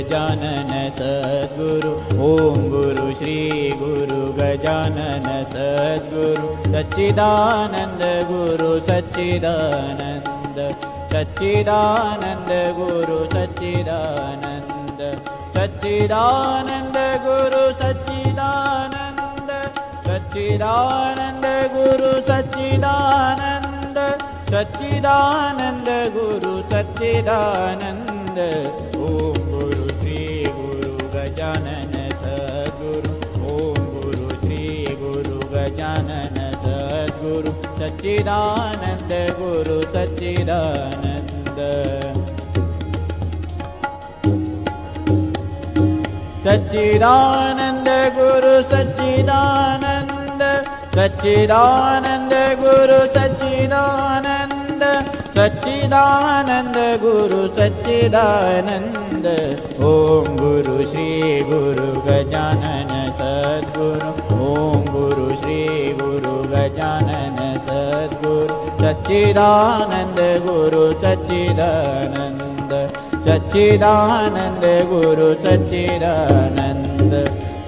गजानन सद्गुरु ओम गुरु श्री गुरु गजानन सद्गुरु सच्चिदानंद गुरु सच्चिदानंद सच्चिदानंद गुरु सच्चिदानंद सच्चिदानंद गुरु सच्चिदानंद सच्चिदानंद गुरु सच्चिदानंद सच्चिदानंद गुरु सच्चिदानंद ओम गुरु श्री गुरु गजानन सद्गुरु ओम गुरु श्री गुरु गजानन सद्गुरु सच्चिदानंद गुरु सच्चिदानंद सच्चिदानंद गुरु सच्चिदानंद सच्चिदानंद गुरु सच्चिदानंद सच्चिदानंद गुरु सच्चिदानंद ओम गुरु श्री गुरु गजानन सद्गुरु ओम गुरु श्री गुरु गजानन सद्गुरु सच्चिदानंद गुरु सच्चिदानंद सच्चिदानंद गुरु सच्चिदानंद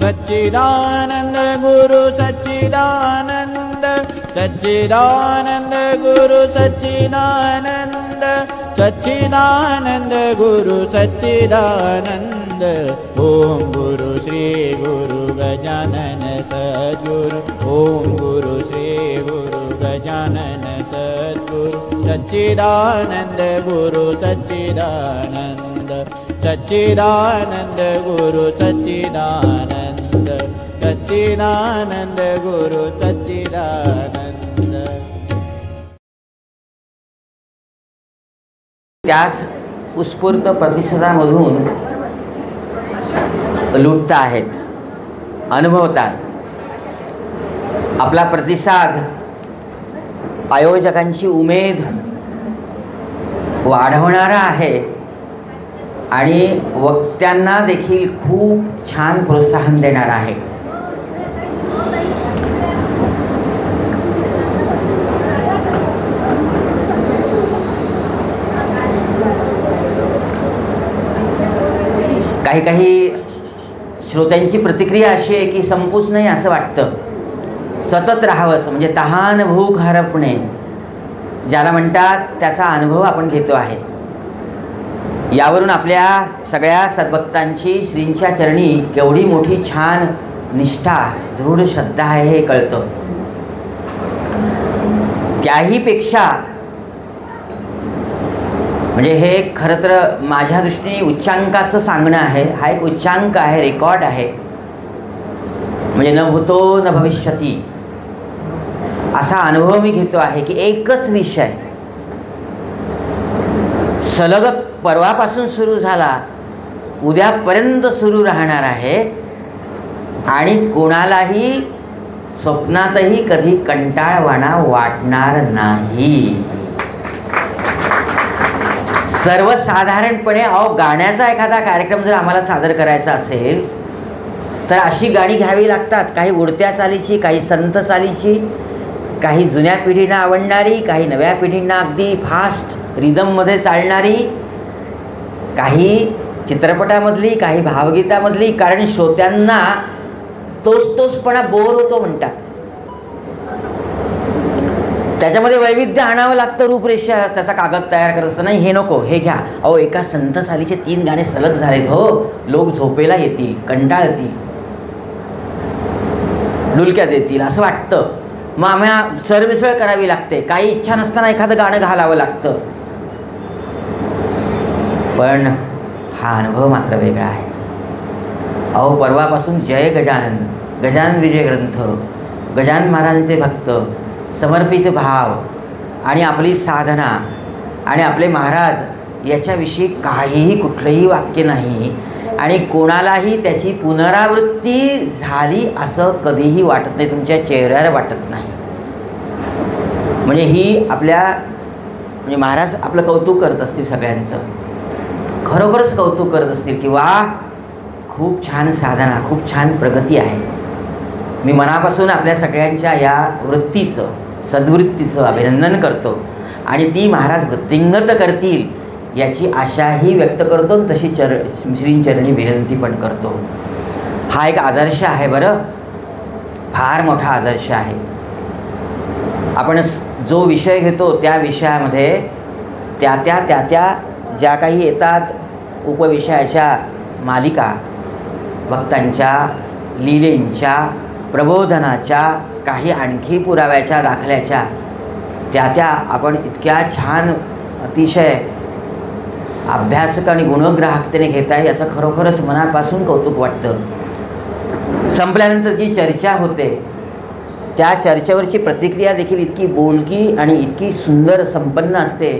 सच्चिदानंद गुरु सच्चिदानंद सच्चिदानंद गुरु सच्चिदानंद सच्चिदानंद गुरु सच्चिदानंद ओम गुरु श्री गुरु गजानन सद्गुरु ओम गुरु श्री गुरु गजानन सद्गुरु सच्चिदानंद गुरु सच्चिदानंद सच्चिदानंद गुरु सच्चिदानंद सच्चिदानंद गुरु सच्चिदानंद। त्यास उत्स्फूर्त प्रतिसादामधून लुटता आहेत, अनुभवतात। आपला प्रतिसाद आयोजकांची उमेद वाढवणारा आहे आणि वक्त्यांना देखील खूप छान प्रोत्साहन देणारा आहे। काही काही श्रोत्यांची प्रतिक्रिया अशी आहे की संपूच नाही असं वाटतं, सतत राहावं असं, म्हणजे तहान भूक हरपणे ज्याला म्हणतात त्याचा अनुभव आपण घेतो आहे। यावरून आपल्या सगळ्या सद्भक्तांची श्रींच्या चरणी केवढी मोठी छान निष्ठा दृढ श्रद्धा आहे हे कळतं। त्याही पेक्षा म्हणजे हे खरं तर माझ्या दृष्टीने उच्चांकाचं सांगणं आहे, हा एक उच्चांक आहे, रेकॉर्ड आहे। म्हणजे न भूतो न भविष्यती असा अनुभव मी घेतो आहे की एकच विषय सलग परवापासून सुरू झाला, उद्यापर्यंत सुरू राहणार आहे आणि कोणालाही स्वप्नातही कधी कंटाळवाणा वाटणार नाही। सर्वसाधारणपणे गाण्याचा एखादा कार्यक्रम जर आम्हाला सादर करायचा असेल तर अशी गाणी घ्यावी लागतात, काही उडत्या चालीची, काही संत चालीची, काही जुन्या पिढींना आवडणारी, काही नव्या पिढींना अगदी फास्ट रिदममध्ये चालणारी, काही चित्रपटामधली, काही भावगीतामधली, कारण श्रोत्यांना तोचपणा बोर होतो म्हणतात। त्याच्यामध्ये वैविध्य आणावं लागतं, रूपरेषा, त्याचा कागद तयार करत असताना हे नको हे घ्या, अहो एका संत चालीचे 3 गाणे सलग झालेत हो, लोक झोपेला येतील, कंटाळतील, डुलक्या देतील असं वाटतं। मग आम्हाला सरमिसळ करावी लागते, काही इच्छा नसताना एखादं गाणं घालावं लागतं। पण हा अनुभव मात्र वेगळा आहे। अहो परवापासून जय गजानन, गजानन विजय ग्रंथ, गजानन महाराजांचे भक्त, समर्पित भाव आणि आपली साधना आणि आपले महाराज याच्याविषयी काहीही कुठलंही वाक्य नाही आणि कोणालाही त्याची पुनरावृत्ती झाली असं कधीही वाटत नाही, तुमच्या चेहऱ्यावर वाटत नाही। म्हणजे ही आपल्या म्हणजे महाराज आपलं कौतुक करत असतील, सगळ्यांचं खरोखरच कौतुक करत असतील की वा खूप छान साधना, खूप छान प्रगती आहे। मी मनापासून आपल्या सगळ्यांच्या या वृत्तीचं, सद्वृत्तीचं अभिनंदन करतो आणि ती महाराज वृत्तिंगत करतील याची आशाही व्यक्त करतो आणि तशी श्रींचरणी विनंती पण करतो. हा एक आदर्श आहे बरं, फार मोठा आदर्श आहे. आपण जो विषय घेतो त्या विषयामध्ये त्या ज्या काही येतात उपविषयाच्या मालिका, भक्तांच्या लीलेंच्या, प्रबोधनाच्या, काही आणखी पुराव्याच्या दाखल्याच्या, त्या आपण इतक्या छान अतिशय अभ्यासक आणि गुणग्राहकतेने घेताय याचं खरोखरच मनापासून कौतुक वाटतं. संपल्यानंतर जी चर्चा होते त्या चर्चेवरची प्रतिक्रिया देखील इतकी बोलकी आणि इतकी सुंदर संपन्न असते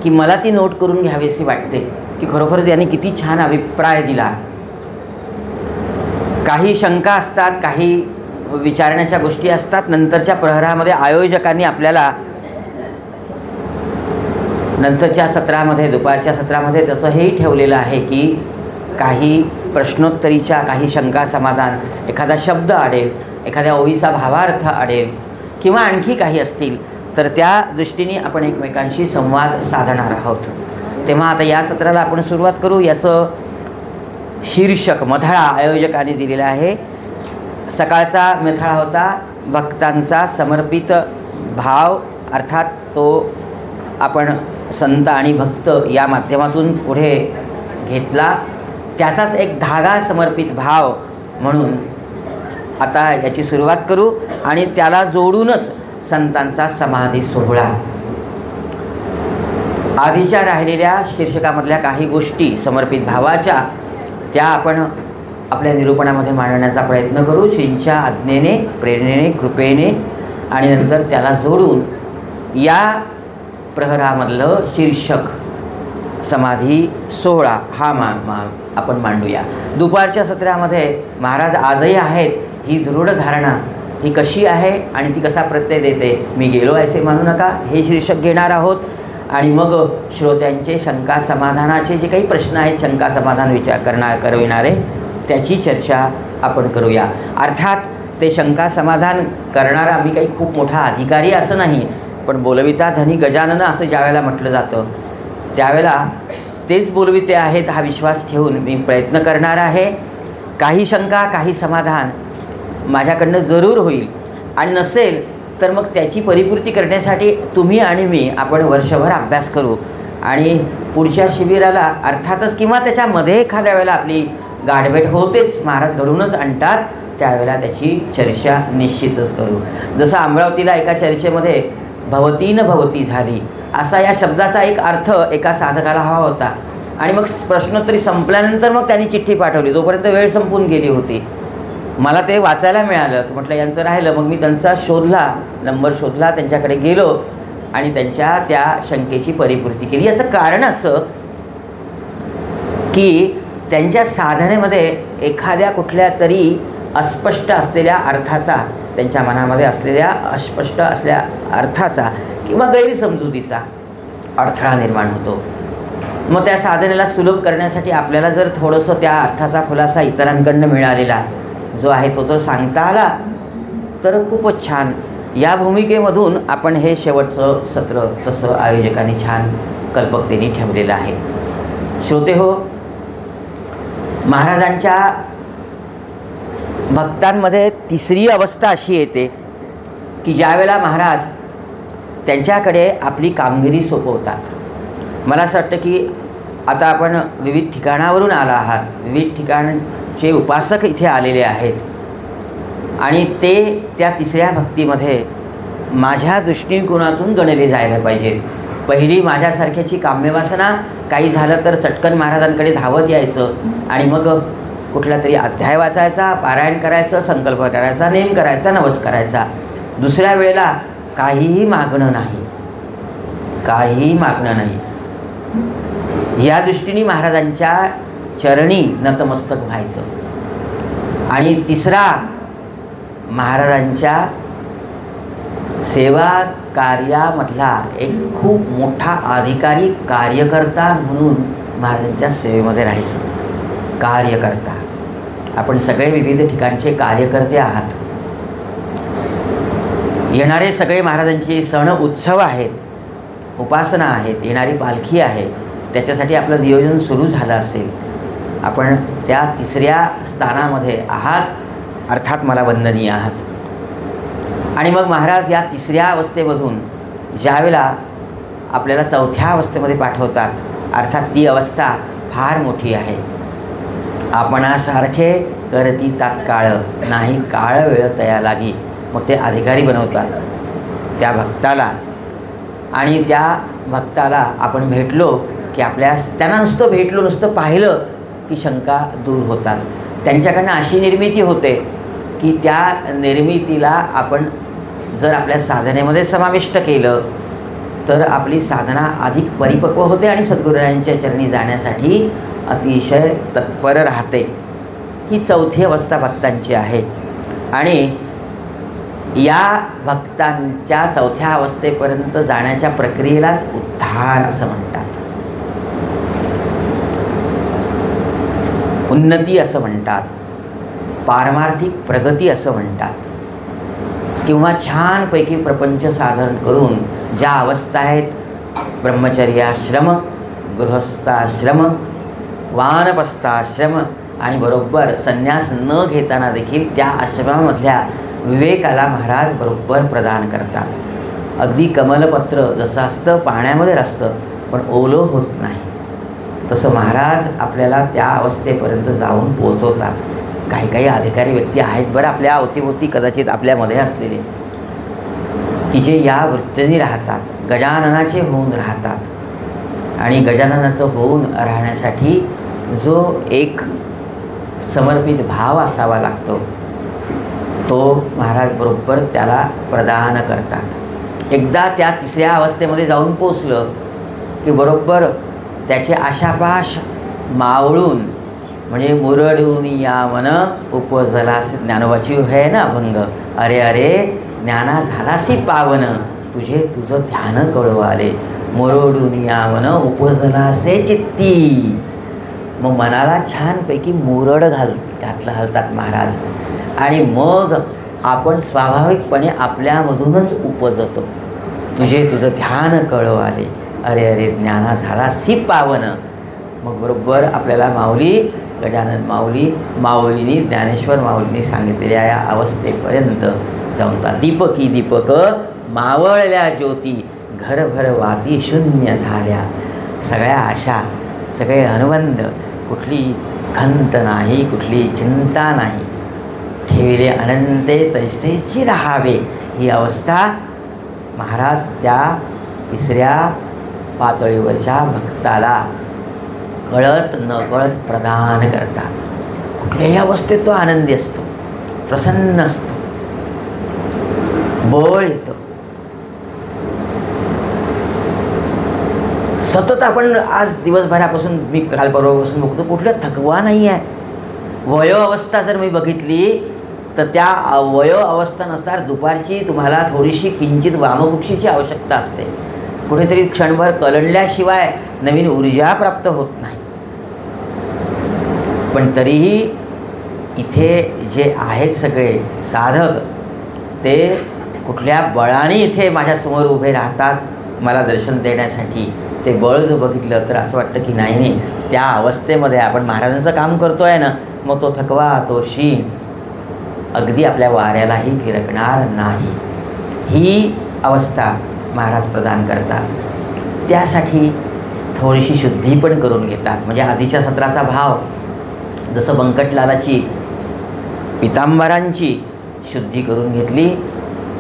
की मला ती नोट करून घ्यावीशी वाटते की खरोखरच यांनी किती छान अभिप्राय दिला. काही शंका असतात, काही विचारण्याच्या गोष्टी असतात. नंतरच्या प्रहरामध्ये आयोजकांनी आपल्याला नंतरच्या सत्रामध्ये, दुपारच्या सत्रामध्ये तसं हेही ठेवलेलं आहे की काही प्रश्नोत्तरीच्या काही शंका समाधान, एखादा शब्द अडेल, एखाद्या ओळीचा भावार्थ अडेल किंवा आणखी काही असतील तर त्या दृष्टीने आपण एकमेकांशी संवाद साधणार आहोत. तेव्हा आता या सत्राला आपण सुरुवात करू. याचं शीर्षक मथळा आयोजकांनी दिलेला आहे. सकाळचा मथळा होता भक्तांचा समर्पित भाव, अर्थात तो आपण संत आणि भक्त या माध्यमातून पुढे घेतला. त्याचाच एक धागा समर्पित भाव म्हणून आता याची सुरुवात करू आणि त्याला जोडूनच संतांचा समाधी सोहळा. आधीच्या राहिलेल्या शीर्षकामधल्या काही गोष्टी समर्पित भावाच्या त्या आपण आपल्या निरूपणामध्ये मांडण्याचा प्रयत्न करू श्रींच्या आज्ञेने, प्रेरणेने, कृपेने आणि नंतर त्याला जोडून या प्रहरामधलं शीर्षक समाधी सोहळा हा आपण मांडूया. दुपारच्या सत्रामध्ये महाराज आजही आहेत ही दृढ धारणा ही कशी आहे आणि ती कसा प्रत्यय देते, मी गेलो असे मानू नका, हे शीर्षक घेणार आहोत. आणि मग श्रोत्यांचे शंका समाधानाचे जे काही प्रश्न आहेत, शंका समाधान करविणारे त्याची चर्चा आपण करूया. अर्थात ते शंका समाधान करणारा मी काही खूप मोठा अधिकारी असं नाही, पण बोलविता धनी गजानन असं ज्यावेळेला म्हटलं जातं त्यावेळेला तेच बोलविते आहेत हा विश्वास ठेवून मी प्रयत्न करणार आहे. काही शंका, काही समाधान माझ्याकडनं जरूर होईल आणि नसेल तर मग त्याची परिपूर्ती करण्यासाठी तुम्ही आणि मी आपण वर्षभर अभ्यास करू आणि पुढच्या शिबिराला अर्थातच किंवा त्याच्यामध्ये एखाद्या वेळेला आपली गाठभेट होतेच, महाराज घडूनच आणतात, त्यावेळेला त्याची चर्चा निश्चितच करू. जसं अमरावतीला एका चर्चेमध्ये भवतीन भवती झाली असा या शब्दाचा एक अर्थ एका साधकाला हवा होता आणि मग प्रश्नोत्तरी संपल्यानंतर मग त्यांनी चिठ्ठी पाठवली. तोपर्यंत वेळ संपून गेली होती. मला ते वाचायला मिळालं, म्हटलं यांचं राहिलं. मग मी त्यांचा नंबर शोधला, त्यांच्याकडे गेलो आणि त्यांच्या त्या शंकेची परिपूर्ती केली. याचं कारण असं की त्यांच्या साधनेमध्ये एखाद्या कुठल्या तरी अस्पष्ट असलेल्या अर्थाचा, त्यांच्या मनामध्ये असलेल्या अस्पष्ट असलेल्या अर्थाचा किंवा गैरसमजुतीचा अडथळा निर्माण होतो. मग त्या साधनेला सुलभ करण्यासाठी आपल्याला जर थोडंसं त्या अर्थाचा खुलासा इतरांकडनं मिळालेला जो आहे तो तर सांगता आला तर खूपच छान. या भूमिकेमधून आपण हे शेवटचं सत्र तसं आयोजकांनी छान कल्पकतेने ठेवलेलं आहे. श्रोते हो, महाराजांच्या भक्तांमध्ये तिसरी अवस्था अशी येते की ज्यावेळेला महाराज त्यांच्याकडे आपली कामगिरी सोपवतात. मला असं वाटतं की आता आपण विविध ठिकाणावरून आला आहात, विविध ठिकाणचे उपासक इथे आलेले आहेत आणि ते त्या तिसऱ्या भक्तीमध्ये माझ्या दृष्टिकोनातून गणले जायला पाहिजेत. पहिली माझ्यासारख्याची काम्यवासना, काही झालं तर चटकन महाराजांकडे धावत यायचं आणि मग कुठला तरी अध्याय वाचायचा, पारायण करायचं, संकल्प करायचा, नेम करायचा, नवस करायचा. दुसऱ्या वेळेला काहीही मागणं नाही, काहीही मागणं नाही. या दृष्टीने महाराजांच्या चरणी नतमस्तक व्हायचं. आणि तिसरा, महाराजांच्या सेवा कार्यामधला एक खूप मोठा अधिकारी, कार्यकर्ता म्हणून महाराजांच्या सेवेमध्ये राहायचं. कार्यकर्ता, आपण सगळे विविध ठिकाणचे कार्यकर्ते आहात. येणारे सगळे महाराजांचे सण उत्सव आहेत, उपासना आहेत, येणारी पालखी आहे, त्याच्यासाठी आपलं नियोजन सुरू झालं असेल, आपण त्या तिसऱ्या स्थानामध्ये आहात, अर्थात मला वंदनीय आहात. आणि मग महाराज या तिसऱ्या अवस्थेमधून ज्यावेळेला आपल्याला चौथ्या अवस्थेमध्ये पाठवतात, अर्थात ती अवस्था फार मोठी आहे. आपणासारखे करती तात्काळ, नाही काळ वेळ तया लागी. मग ते अधिकारी बनवतात त्या भक्ताला, आणि त्या भक्ताला आपण भेटलो की त्यांना नुसतं भेटलो, नुसतं पाहिलं की शंका दूर होतात. त्यांच्याकडनं अशी निर्मिती होते की त्या निर्मितीला आपण जर आपल्या साधनेमध्ये समाविष्ट केलं तर आपली साधना अधिक परिपक्व होते आणि सद्गुरूंच्या चरणी जाण्यासाठी अतिशय तत्पर राहते. ही चौथी अवस्था भक्तांची आहे. आणि या भक्तांच्या चौथ्या अवस्थेपर्यंत जाण्याच्या प्रक्रियेलाच उद्धार असं म्हणतात, उन्नती असं म्हणतात, पारमार्थिक प्रगती असं म्हणतात, किंवा छानपैकी प्रपंच साधन करून ज्या अवस्था आहेत, ब्रह्मचर्याश्रम, गृहस्थाश्रम, वानप्रस्थाश्रम आणि बरोबर संन्यास न घेताना देखील त्या आश्रमामधल्या विवेकाला महाराज बरोबर प्रदान करतात. अगदी कमलपत्र जसं असतं पाण्यामध्ये असतं पण ओलं होत नाही, तसं महाराज आपल्याला त्या अवस्थेपर्यंत जाऊन पोचवतात. काही काही अधिकारी व्यक्ती आहेत बरं आपल्या अवतीभोवती कदाचित आपल्यामध्ये असलेले, की जे या वृत्तीने राहतात, गजाननाचे होऊन राहतात. आणि गजाननाचं होऊन राहण्यासाठी जो एक समर्पित भाव असावा लागतो तो महाराज बरोबर त्याला प्रदान करतात. एकदा त्या तिसऱ्या अवस्थेमध्ये जाऊन पोचलं की बरोबर त्याचे आशापाश मावळून, म्हणजे मुरडून या मन उपजला, असे ज्ञानोबाची आहे ना अभंग, अरे अरे ज्ञाना झालासी पावन, तुझं ध्यान कळवाले, मुरडून या मन उपजला असे चित्ती. मग मनाला छानपैकी मुरड घालतात महाराज, आणि मग आपण स्वाभाविकपणे आपल्यामधूनच उपजतो, तुझं ध्यान कळवाले, अरे अरे ज्ञाना झालासी पावन. मग बरोबर आपल्याला माऊली, गजानन माऊलीनी ज्ञानेश्वर माऊलींनी सांगितलेल्या या अवस्थेपर्यंत जाऊन दीपकी दीपक मावळल्या ज्योती, घरभर वाती शून्य झाल्या. सगळ्या आशा, सगळे अनुबंध, कुठली खंत नाही, कुठली चिंता नाही, ठेविले अनंते तैसेची राहावे. ही अवस्था महाराज त्या तिसऱ्या पातळीवरच्या भक्ताला कळत न कळत प्रदान करतात. कुठल्याही अवस्थेत तो आनंदी असतो, प्रसन्न असतो, बळ येतं. सतत आपण आज दिवसभरापासून, मी काल परवापासून बघतो, कुठला थकवा नाही आहे. वयो अवस्था जर मी बघितली तर त्या वयो अवस्था नसणार दुपारची तुम्हाला थोडीशी किंचित वामकुक्षीची आवश्यकता असते. कुठेतरी क्षणभर कलंडल्याशिवाय नवीन ऊर्जा प्राप्त होत नाही. पण तरीही इथे जे आहेत सगळे साधक, ते कुठल्या बळाने इथे माझ्यासमोर उभे राहतात मला दर्शन देण्यासाठी. ते बळ जर बघितलं तर असं वाटतं की नाही, त्या अवस्थेमध्ये आपण महाराजांचं काम करतो आहे ना, मग तो थकवा, तो शीण अगदी आपल्या वाऱ्यालाही फिरकणार नाही. ही अवस्था महाराज प्रदान करतात. त्यासाठी थोडीशी शुद्धी पण करून घेतात. म्हणजे आधीच्या सत्राचा भाव जसं बंकटलालाची पितांबरांची शुद्धी करून घेतली,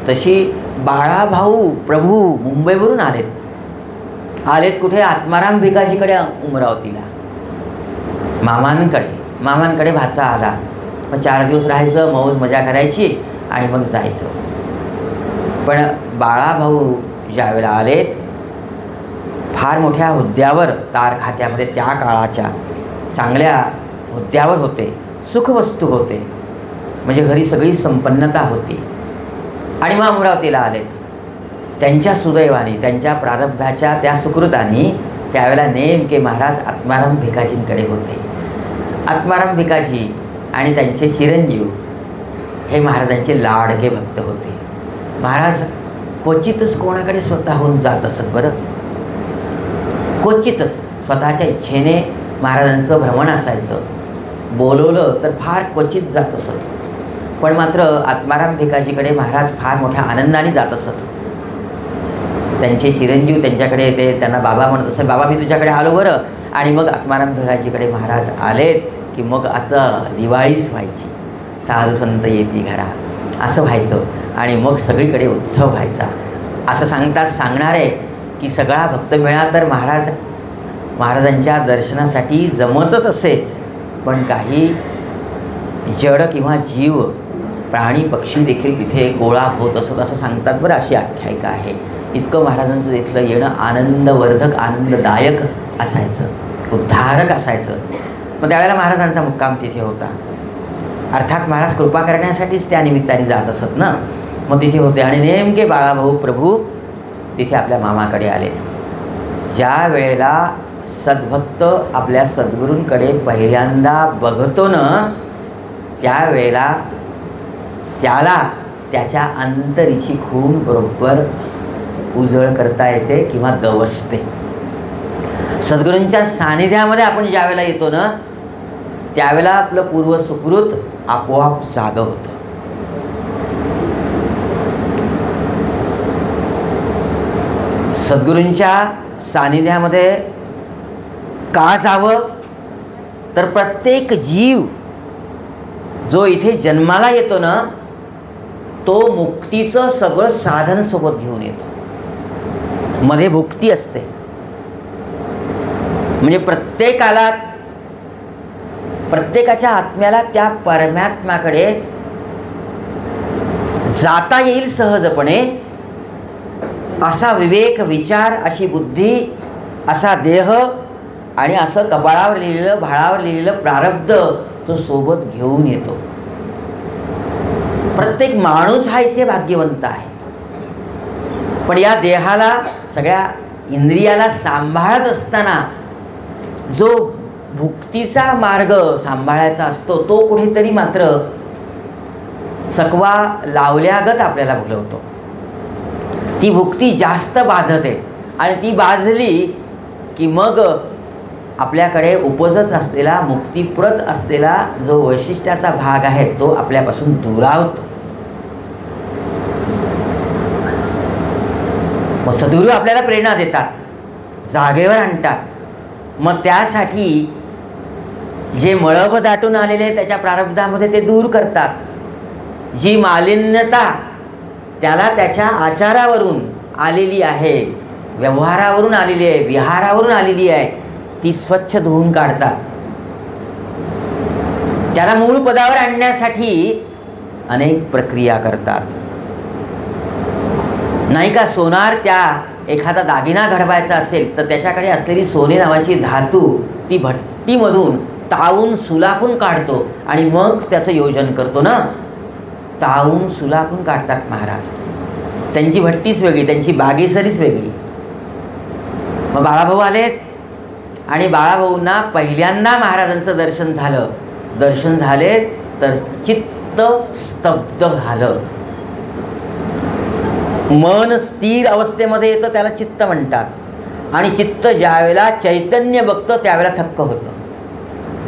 तशी बाळाभाऊ प्रभू मुंबईवरून आलेत कुठे? आत्माराम भिकाजीकडे, अमरावतीला मामांकडे भाचा आला. मग 4 दिवस राहायचं, मौज मजा करायची आणि मग जायचं. पण बाळाभाऊ ज्यावेळेला आलेत, फार मोठ्या हुद्द्यावर, तार खात्यामध्ये त्या काळाच्या चांगल्या हुद्द्यावर होते, सुखवस्तू होते, म्हणजे घरी सगळी संपन्नता होती. आणि मग अमरावतीला आलेत. त्यांच्या सुदैवाने, त्यांच्या प्रारब्धाच्या त्या सुकृताने त्यावेळेला नेमके महाराज आत्माराम भिकाजींकडे होते. आत्माराम भिकाजी आणि त्यांचे चिरंजीव हे महाराजांचे लाडके भक्त होते. महाराज क्वचितच कोणाकडे स्वतःहून जात असत बरं, क्वचितच स्वतःच्या इच्छेने महाराजांचं भ्रमण असायचं. बोलवलं तर फार क्वचित जात असत. पण मात्र आत्माराम भिकाजीकडे महाराज फार मोठ्या आनंदाने जात असत. त्यांचे चिरंजीव त्यांच्याकडे येते, त्यांना बाबा म्हणत असेल, बाबा मी तुझ्याकडे आलो बरं. आणि मग आत्माराम भिकाजीकडे महाराज आलेत की मग आता दिवाळीच व्हायची, साधू संत येती घरा असं व्हायचं. आणि मग सगळीकडे उत्सव व्हायचा. असं सांगणार आहे की सगळा भक्तमेळा तर महाराजांच्या दर्शनासाठी जमतच असे. पण काही जड किंवा जीव, प्राणी पक्षी देखील तिथे गोळा होत असत असं सांगतात बरं. अशी आख्यायिका आहे. इतकं महाराजांचं तिथलं येणं आनंदवर्धक, आनंददायक असायचं, उद्धारक असायचं. मग त्यावेळेला महाराजांचा मुक्काम तिथे होता. अर्थात महाराज कृपा करण्यासाठीच त्या निमित्ताने जात असत ना. मग तिथे होते आणि नेमके बाळाभाऊ प्रभू तिथे आपल्या मामाकडे आलेत. ज्या वेळेला सद्भक्त आपल्या सद्गुरूंकडे पहिल्यांदा बघतो ना, त्यावेळेला त्याला त्याच्या अंतरीची खून बरोबर उजळ करता येते किंवा गवसते. सद्गुरूंच्या सानिध्यामध्ये आपण ज्या वेळेला येतो ना, त्यावेळेला आपलं पूर्व सुकृत आपोआप जागं होतं. सद्गुरूंच्या सानिध्यामध्ये का जावं, तर प्रत्येक जीव जो इथे जन्माला येतो ना, तो मुक्तीचं सगळं साधन सोबत घेऊन येतो. मध्ये भुक्ती असते. म्हणजे प्रत्येकाच्या आत्म्याला त्या परमात्म्याकडे जाता येईल सहजपणे, असा विवेक, विचार, अशी बुद्धी, असा देह आणि असं कपाळावर लिहिलेलं, भाळावर लिहिलेलं प्रारब्ध तो सोबत घेऊन येतो. प्रत्येक माणूस हा इथे भाग्यवंत आहे. पण या देहाला, सगळ्या इंद्रियाला सांभाळत असताना जो भुक्तीचा मार्ग सांभाळायचा असतो, तो कुठेतरी मात्र सकवा लावल्यागत आपल्याला भुलवतो. ती भुक्ती जास्त बाधते आणि ती बाधली की मग आपल्याकडे उपजत असलेला, मुक्तिप्रत असलेला जो वैशिष्ट्याचा भाग आहे तो आपल्यापासून दुरावतो. मग सद्गुरू आपल्याला प्रेरणा देतात, जागेवर आणतात. मग त्यासाठी जे मळभ दाटून आलेले त्याच्या प्रारब्धामध्ये ते दूर करतात. जी मालिन्यता त्याला त्याच्या आचारावरून आलेली आहे, व्यवहारावरून आलेली आहे, विहारावरून आलेली आहे, ती स्वच्छ धुवून काढतात. त्याला मूळ पदावर आणण्यासाठी अनेक प्रक्रिया करतात. नाही का, सोनार त्या एखादा दागिना घडवायचा असेल तर त्याच्याकडे असलेली सोने नावाची धातू ती भट्टीमधून तावून सुलाखून काढतो आणि मग त्याचं योजन करतो ना. तावून सुलाखून काढतात महाराज. त्यांची भट्टीच वेगळी, त्यांची बागेसरीच वेगळी. मग बाळाभाऊ आलेत आणि बाळाभाऊंना पहिल्यांदा महाराजांचं दर्शन झालं. दर्शन झाले तर चित्त स्तब्ध झालं. मन स्थिर अवस्थेमध्ये येतं, त्याला चित्त म्हणतात. आणि चित्त ज्यावेळेला चैतन्य बघतं त्यावेळेला थक्क होतं.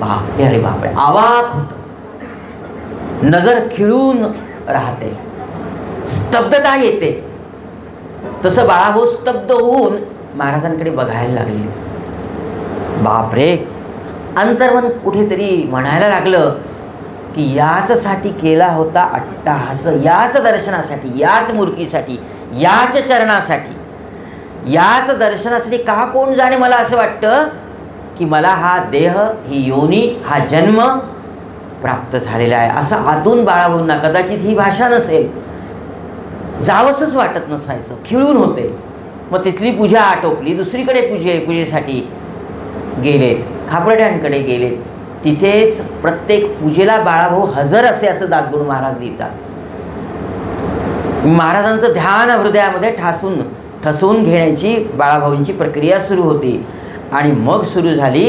बापरे, अरे बापरे, आवाक होतं. नजर खिळून राहते, स्तब्धता येते. तसं बाळाभाऊ स्तब्ध होऊन महाराजांकडे बघायला लागले. बापरे, अंतर्मन कुठेतरी म्हणायला लागलं की याचसाठी केला होता अट्टाहास, याच दर्शनासाठी, याच मूर्तीसाठी, याच चरणासाठी, याच दर्शनासाठी का कोण जाणे. मला असं वाटतं की मला हा देह, ही योनी, हा जन्म प्राप्त झालेला आहे. असं आतून बाळाभाऊंना, कदाचित ही भाषा नसेल, जावंसच वाटत नसायचं, खिळून होते. मग तिथली पूजा आटोपली, दुसरीकडे पूजेसाठी गेलेत, खापर्ड्यांकडे गेलेत. तिथेच प्रत्येक पूजेला बाळाभाऊ हजर असे, असं दासगुरू महाराज लिहितात. महाराजांचं ध्यान हृदयामध्ये ठसवून घेण्याची बाळाभाऊंची प्रक्रिया सुरू होती. आणि मग सुरू झाली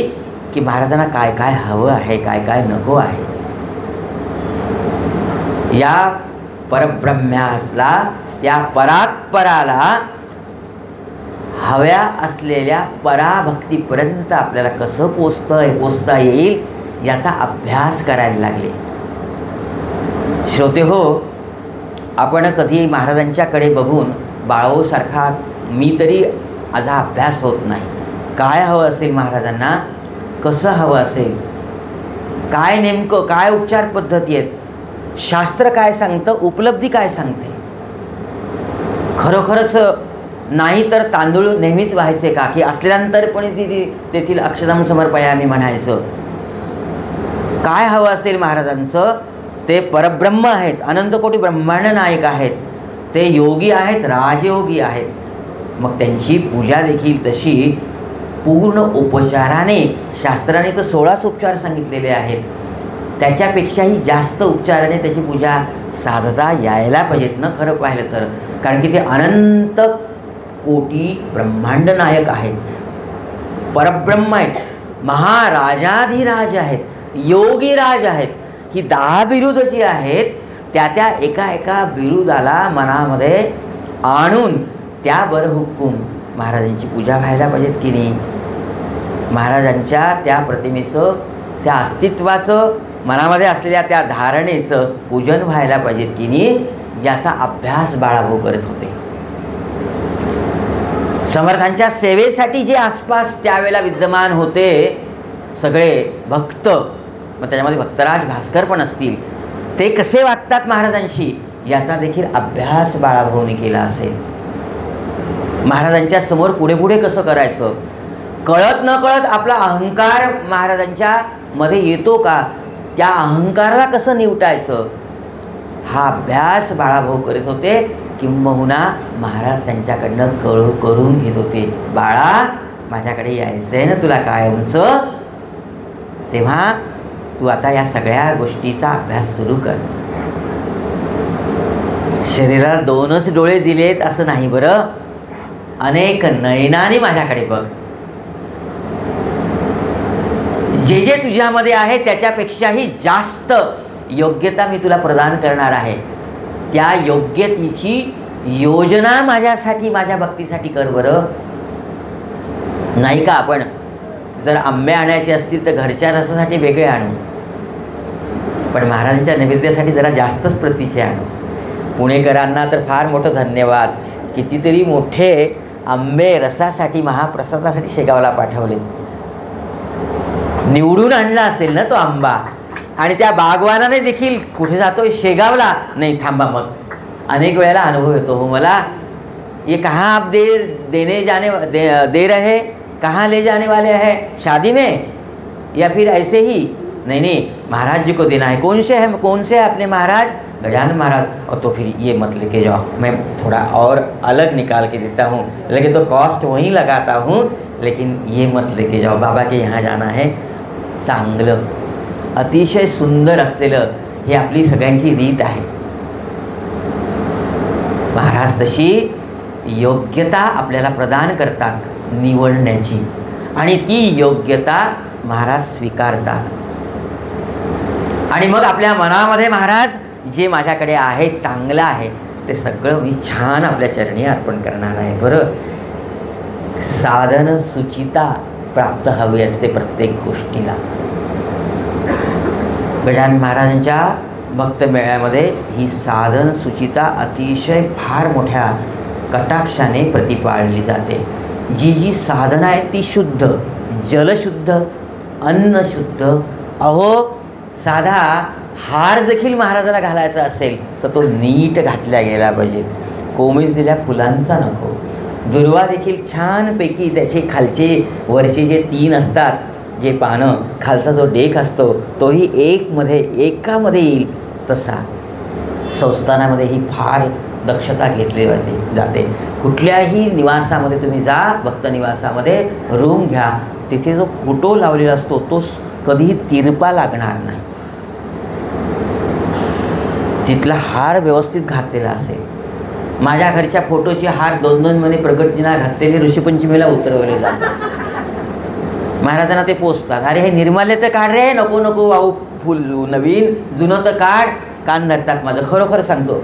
की महाराजांना काय काय हवं आहे, काय काय नको आहे. या परब्रह्म्याला, या परात्पराला हव्या असलेल्या पराभक्तीपर्यंत आपल्याला कसं पोचता येईल याचा अभ्यास करायला लागले. श्रोते हो, आपण कधी महाराजांच्याकडे बघून बाळाभाऊसारखा मी तरी माझा अभ्यास होत नाही. काय हवं असेल महाराजांना, कसं हवं असेल, काय नेमकं काय उपचार पद्धती आहेत, शास्त्र काय सांगतं, उपलब्धी काय सांगते. खरोखरच नाही तर तांदूळ नेहमीच व्हायचे का, की असल्यानंतर पण तेथील अक्षरधाम समर्पयामी म्हणायचं. काय हवं असेल महाराजांचं, ते परब्रह्म आहेत, अनंतकोटी ब्रह्मांड नायक आहेत, ते योगी आहेत, राजयोगी आहेत. मग त्यांची पूजा देखील तशी पूर्ण उपचाराने, शास्त्राने तर 16 उपचार सांगितलेले आहेत, त्याच्यापेक्षाही जास्त उपचाराने त्याची पूजा साधता यायला पाहिजेत ना खरं पाहिलं तर. कारण की ते अनंत कोटी ब्रह्मांड नायक आहेत, परब्रह्म आहेत, महाराजाधिराज आहेत, योगीराज आहेत. ही 10 बिरुद जी आहेत त्या एका बिरुदाला मनामध्ये आणून त्यावर हुकूम महाराजांची पूजा व्हायला पाहिजेत की नाही. महाराजांच्या त्या प्रतिमेचं, त्या अस्तित्वाचं, मनामध्ये असलेल्या त्या धारणेचं पूजन व्हायला पाहिजेत की नाही, याचा अभ्यास बाळाभाऊ करत होते. समर्थांच्या सेवेसाठी जे आसपास त्यावेळेला विद्यमान होते सगळे भक्त, मग त्याच्यामध्ये भक्तराज भास्कर पण असतील, ते कसे वागतात महाराजांशी याचा देखील अभ्यास बाळाभाऊने केला असेल. महाराजांच्या समोर पुढे कसं करायचं, कळत न कळत आपला अहंकार महाराजांच्या मध्ये येतो का, त्या अहंकाराला कसं निवटायचं, हा अभ्यास बाळाभाऊ करीत होते. किंबहुना महाराज त्यांच्याकडनं करून घेत होते. बाळा, माझ्याकडे यायचं आहे ना तुला कायमचं, तेव्हा तू आता या सगळ्या गोष्टीचा अभ्यास सुरू कर. शरीराला 2च डोळे दिलेत असं नाही बरं, अनेक नयनाने माझ्याकडे बघ. जे जे तुझ्यामध्ये आहे त्याच्यापेक्षाही जास्त योग्यता मी तुला प्रदान करणार आहे. त्या योग्यतेची योजना माझ्यासाठी, माझ्या भक्तीसाठी कर बरं. नाही का आपण जर आंबे आणायचे असतील तर घरच्या रसासाठी वेगळे आणू, पण महाराजांच्या नैवेद्यासाठी जरा जास्तच प्रतीचे आणू. पुणेकरांना तर फार मोठं धन्यवाद, कितीतरी मोठे आंबे रसासाठी, महाप्रसादासाठी शेगावला पाठवले. निवडून आणला असेल ना तो आंबा, आणि त्या बागवानाने देखील कुठे जातोय शेगावला, नाही थांबा. मग अनेक वेळेला अनुभव येतो हो मला, ये कहाँ आप दे रहे, कहाँ ले जाने वाले हैं, शादी में या फिर ऐसे ही, नहीं महाराज जी को देना है. कौन से है अपने महाराज, गजानन महाराज. और तो फिर ये मत लेके जाओ, मैं थोड़ा और अलग निकाल के देता हूँ, लेकिन तो कॉस्ट वहीं लगाता हूँ, लेकिन ये मत लेके जाओ, बाबा के यहाँ जाना है. चांगलं, अतिशय सुंदर असलेलं हे आपली सगळ्यांची रीत आहे. महाराज तशी योग्यता आपल्याला प्रदान करतात निवडण्याची, आणि ती योग्यता महाराज स्वीकारतात. आणि मग आपल्या मनामध्ये महाराज जे माझ्याकडे आहे, चांगलं आहे, ते सगळं मी छान आपल्या चरणी अर्पण करणार आहे बरं. साधन सुचिता प्राप्त हवी असते प्रत्येक गोष्टीला. गजानन महाराजांच्या भक्त मेळ्यामध्ये ही साधन सुचिता अतिशय फार मोठ्या कटाक्षाने प्रतिपाळली जाते. जी साधना आहे ती शुद्ध, जलशुद्ध, अन्नशुद्ध. अहो, साधा हार देखील महाराजाला घालायचा असेल तर तो नीट घातला गेला पाहिजे, कोमेज दिल्या फुलांचा नको. दुर्वा देखील छानपैकी त्याचे खालचे वरचे जे 3 असतात, जे पानं, खालचा जो डेक असतो तोही एकामध्ये येईल तसा संस्थानामध्ये ही फार दक्षता घेतली जाते. कुठल्याही निवासामध्ये तुम्ही जा, भक्त निवासामध्ये रूम घ्या, तिथे जो फोटो लावलेला असतो तो कधीही तिरपा लागणार नाही. तिथला हार व्यवस्थित घातलेला असेल. माझ्या घरच्या फोटोचे हार 2-2 महिने प्रगट दिना घातलेले ऋषीपंचमीला उतरवले जातात. महाराजांना ते पोचतात, अरे हे निर्माल्याचं काढ रे, नको वाहू फुल नवीन, जुनं तर काढ. कान धरतात माझं, खरोखर सांगतो.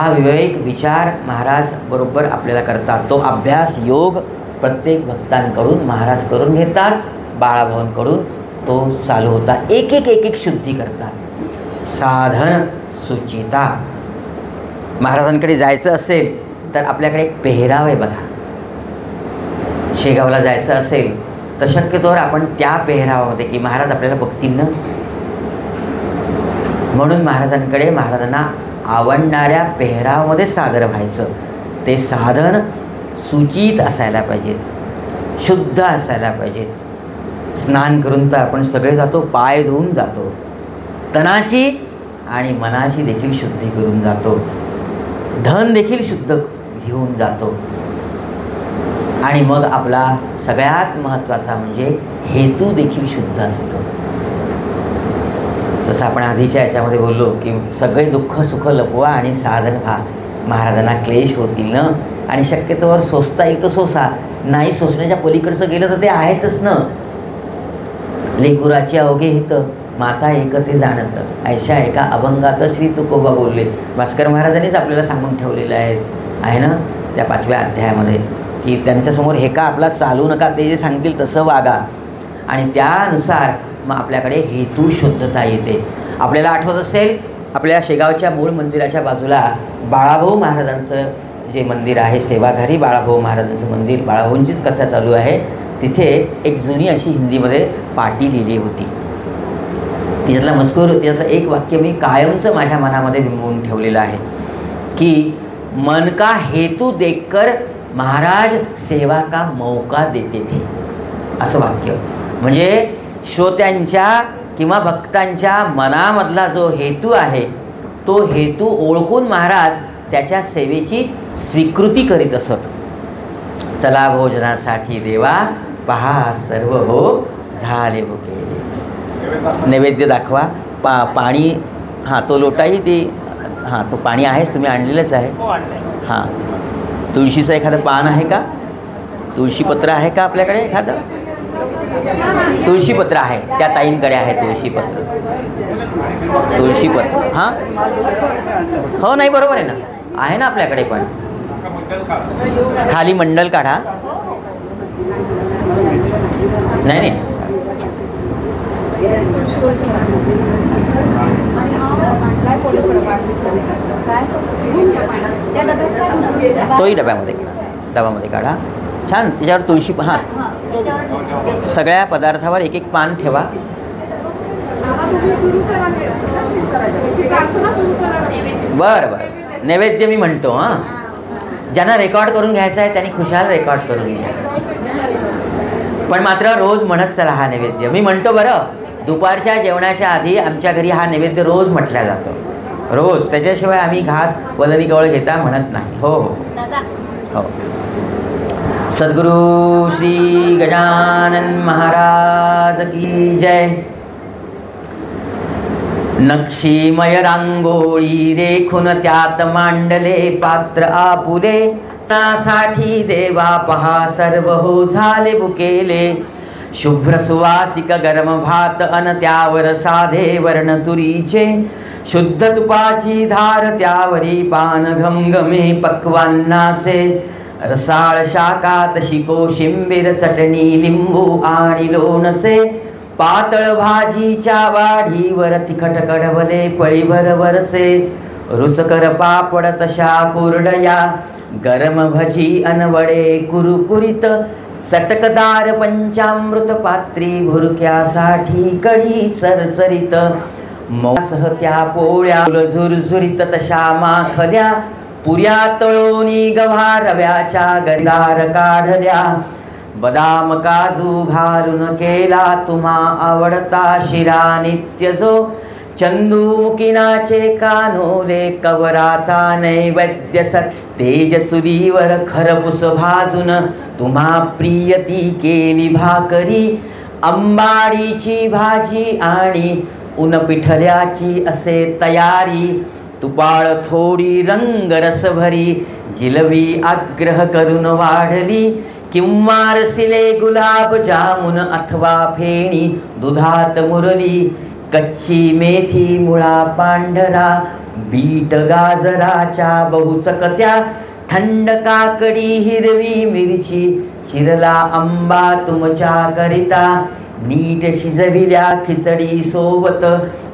हा विवेक विचार महाराज बरोबर आपल्याला करतात. तो अभ्यास योग प्रत्येक भक्तांकडून महाराज करून घेतात, बाळाभाऊंकडून तो चालू होता. एक एक शुद्धी करतात. साधन सुचिता. महाराजांकडे जायचं असेल तर आपल्याकडे एक पेहराव आहे बघा. शेगावला जायचं असेल तर शक्यतोवर आपण त्या पेहरावामध्ये की महाराज आपल्याला बघतील ना, म्हणून महाराजांकडे महाराजांना आवडणाऱ्या पेहरावामध्ये सादर व्हायचं. ते साधन सुचित असायला पाहिजेत, शुद्ध असायला पाहिजेत. स्नान करून तर आपण सगळे जातो, पाय धुवून जातो, तनाची आणि मनाची देखील शुद्धी करून जातो, धन देखील शुद्ध घेऊन जातो. आणि मग आपला सगळ्यात महत्त्वाचा म्हणजे हेतू देखील शुद्ध असतो. जसं आपण आधीच्या याच्यामध्ये बोललो की सगळे दुःख सुख लपवा आणि साधन व्हा. महाराजांना क्लेश होतील न, आणि शक्यतोवर सोसता येईल तो सोसा, नाही सोसण्याच्या पलीकडचं गेलं तर ते आहेतच न. लेकुराची अवघे हित माता एकते जाणत, ऐशा एका अभंगात श्री तुकोबा बोलले. भास्कर महाराजांनीच आपल्याला सांगून ठेवलेलं आहे ना त्या 5व्या अध्यायामध्ये की त्यांच्यासमोर हे का आपला चालू नका, ते जे सांगतील तसं वागा. आणि त्यानुसार मग आपल्याकडे हेतू शुद्धता येते. आपल्याला आठवत असेल आपल्या शेगावच्या मूळ मंदिराच्या बाजूला बाळाभाऊ महाराजांचं जे मंदिर आहे, सेवाधारी बाळाभाऊ महाराजांचं मंदिर, बाळाभाऊंचीच कथा चालू आहे. तिथे एक जुनी अशी हिंदीमध्ये पाटी लिहिली होती. तिच्यातला मजकूर, तिच्यातलं एक वाक्य मी कायमचं माझ्या मनामध्ये बिंबवून ठेवलेलं आहे की मन का हेतू देखकर महाराज सेवा का मौका देते थे. असं वाक्य म्हणजे श्रोत्यांच्या किंवा भक्तांच्या मनामधला जो हेतू आहे तो हेतू ओळखून महाराज त्याच्या सेवेची स्वीकृती करीत असत. चला भोजनासाठी देवा, पहा सर्व हो झाले भुकेले. नैवेद्य दाखवा. पाणी, हां तो लोटाही ते, हां तो पाणी आहेच, तुम्ही आणलेलंच आहे. हां, तुळशीचं एखादं पान आहे का, तुळशीपत्र आहे का आपल्याकडे एखादं? तुळशीपत्र आहे, त्या ताईंकडे आहे तुळशीपत्र. हां हो, नाही बरोबर आहे ना, आहे ना आपल्याकडे. पण खाली मंडल काढा. नाही तोही डब्यामध्ये काढा. छान, त्याच्यावर तुळशी, हां सगळ्या पदार्थावर एक पान ठेवा. बरं, नैवेद्य मी म्हणतो. हां, ज्यांना रेकॉर्ड करून घ्यायचं आहे त्यांनी खुशाल रेकॉर्ड करून घ्या. पण मात्र रोज म्हणत चला हा नैवेद्य. मी म्हणतो बरं, दुपारच्या जेवणाच्या आधी आमच्या घरी हा नैवेद्य रोज म्हटला जातो, रोज. त्याच्याशिवाय आम्ही घास वदनी कवळ घेता म्हणत नाही. हो हो हो. सद्गुरु श्री गजानन महाराज की जय. नक्षीमय रांगोळी रेखून त्यात मांडले पात्र आपुले, साठी देवा पहा सर्व हो झाले भुकेले. शुभ्र सुवासिक गरम भात अन त्यावर साधे वर्ण तुरीचे, शुद्ध तुपाची धार त्यावरी पान घमघमे पक्वान्नाचे. रसाळ शाकात कोशिंबीर चटणी लिंबू आणि लोणचे, पातळ भाजीच्या वाढीवर तिखट कडवले पळीभर वरचे. रुचकर पापड तशा कुरडया, गरम भजी अनवडे कुरकुरीत. चटकदार पंचामृत पात्री भुरक्यासाठी कढी चरचरीत. मौसह त्या पोळ्या झुरझुरीत तशा माखल्या, पुऱ्या तळोनी गव्हा रव्याच्या गरदार काढल्या. बदाम काजू घालून केला तुम्हा आवडता शिरा नित्य जो. चंदूमुकिनाचे कानोले कवराचा नैवेद्य सत. तेज चुलीवर खरपूस भाजून तुम्हा प्रियती केली भाकरी. आंबाडीची भाजी आणि ऊन पिठल्याची असे तयारी. तुपाळ थोडी रंगरस भरी, जिलबी आग्रह करून वाढली. किंवा रसिले गुलाब जामुन अथवा फेणी दुधात मुरली. कच्ची मेथी मुळा पांढरा, बीट गाजराच्या बहुचकत्या, थंड काकडी हिरवी मिरची, चिरला आंबा तुमच्या करिता, नीट शिजविल्या खिचडी सोबत,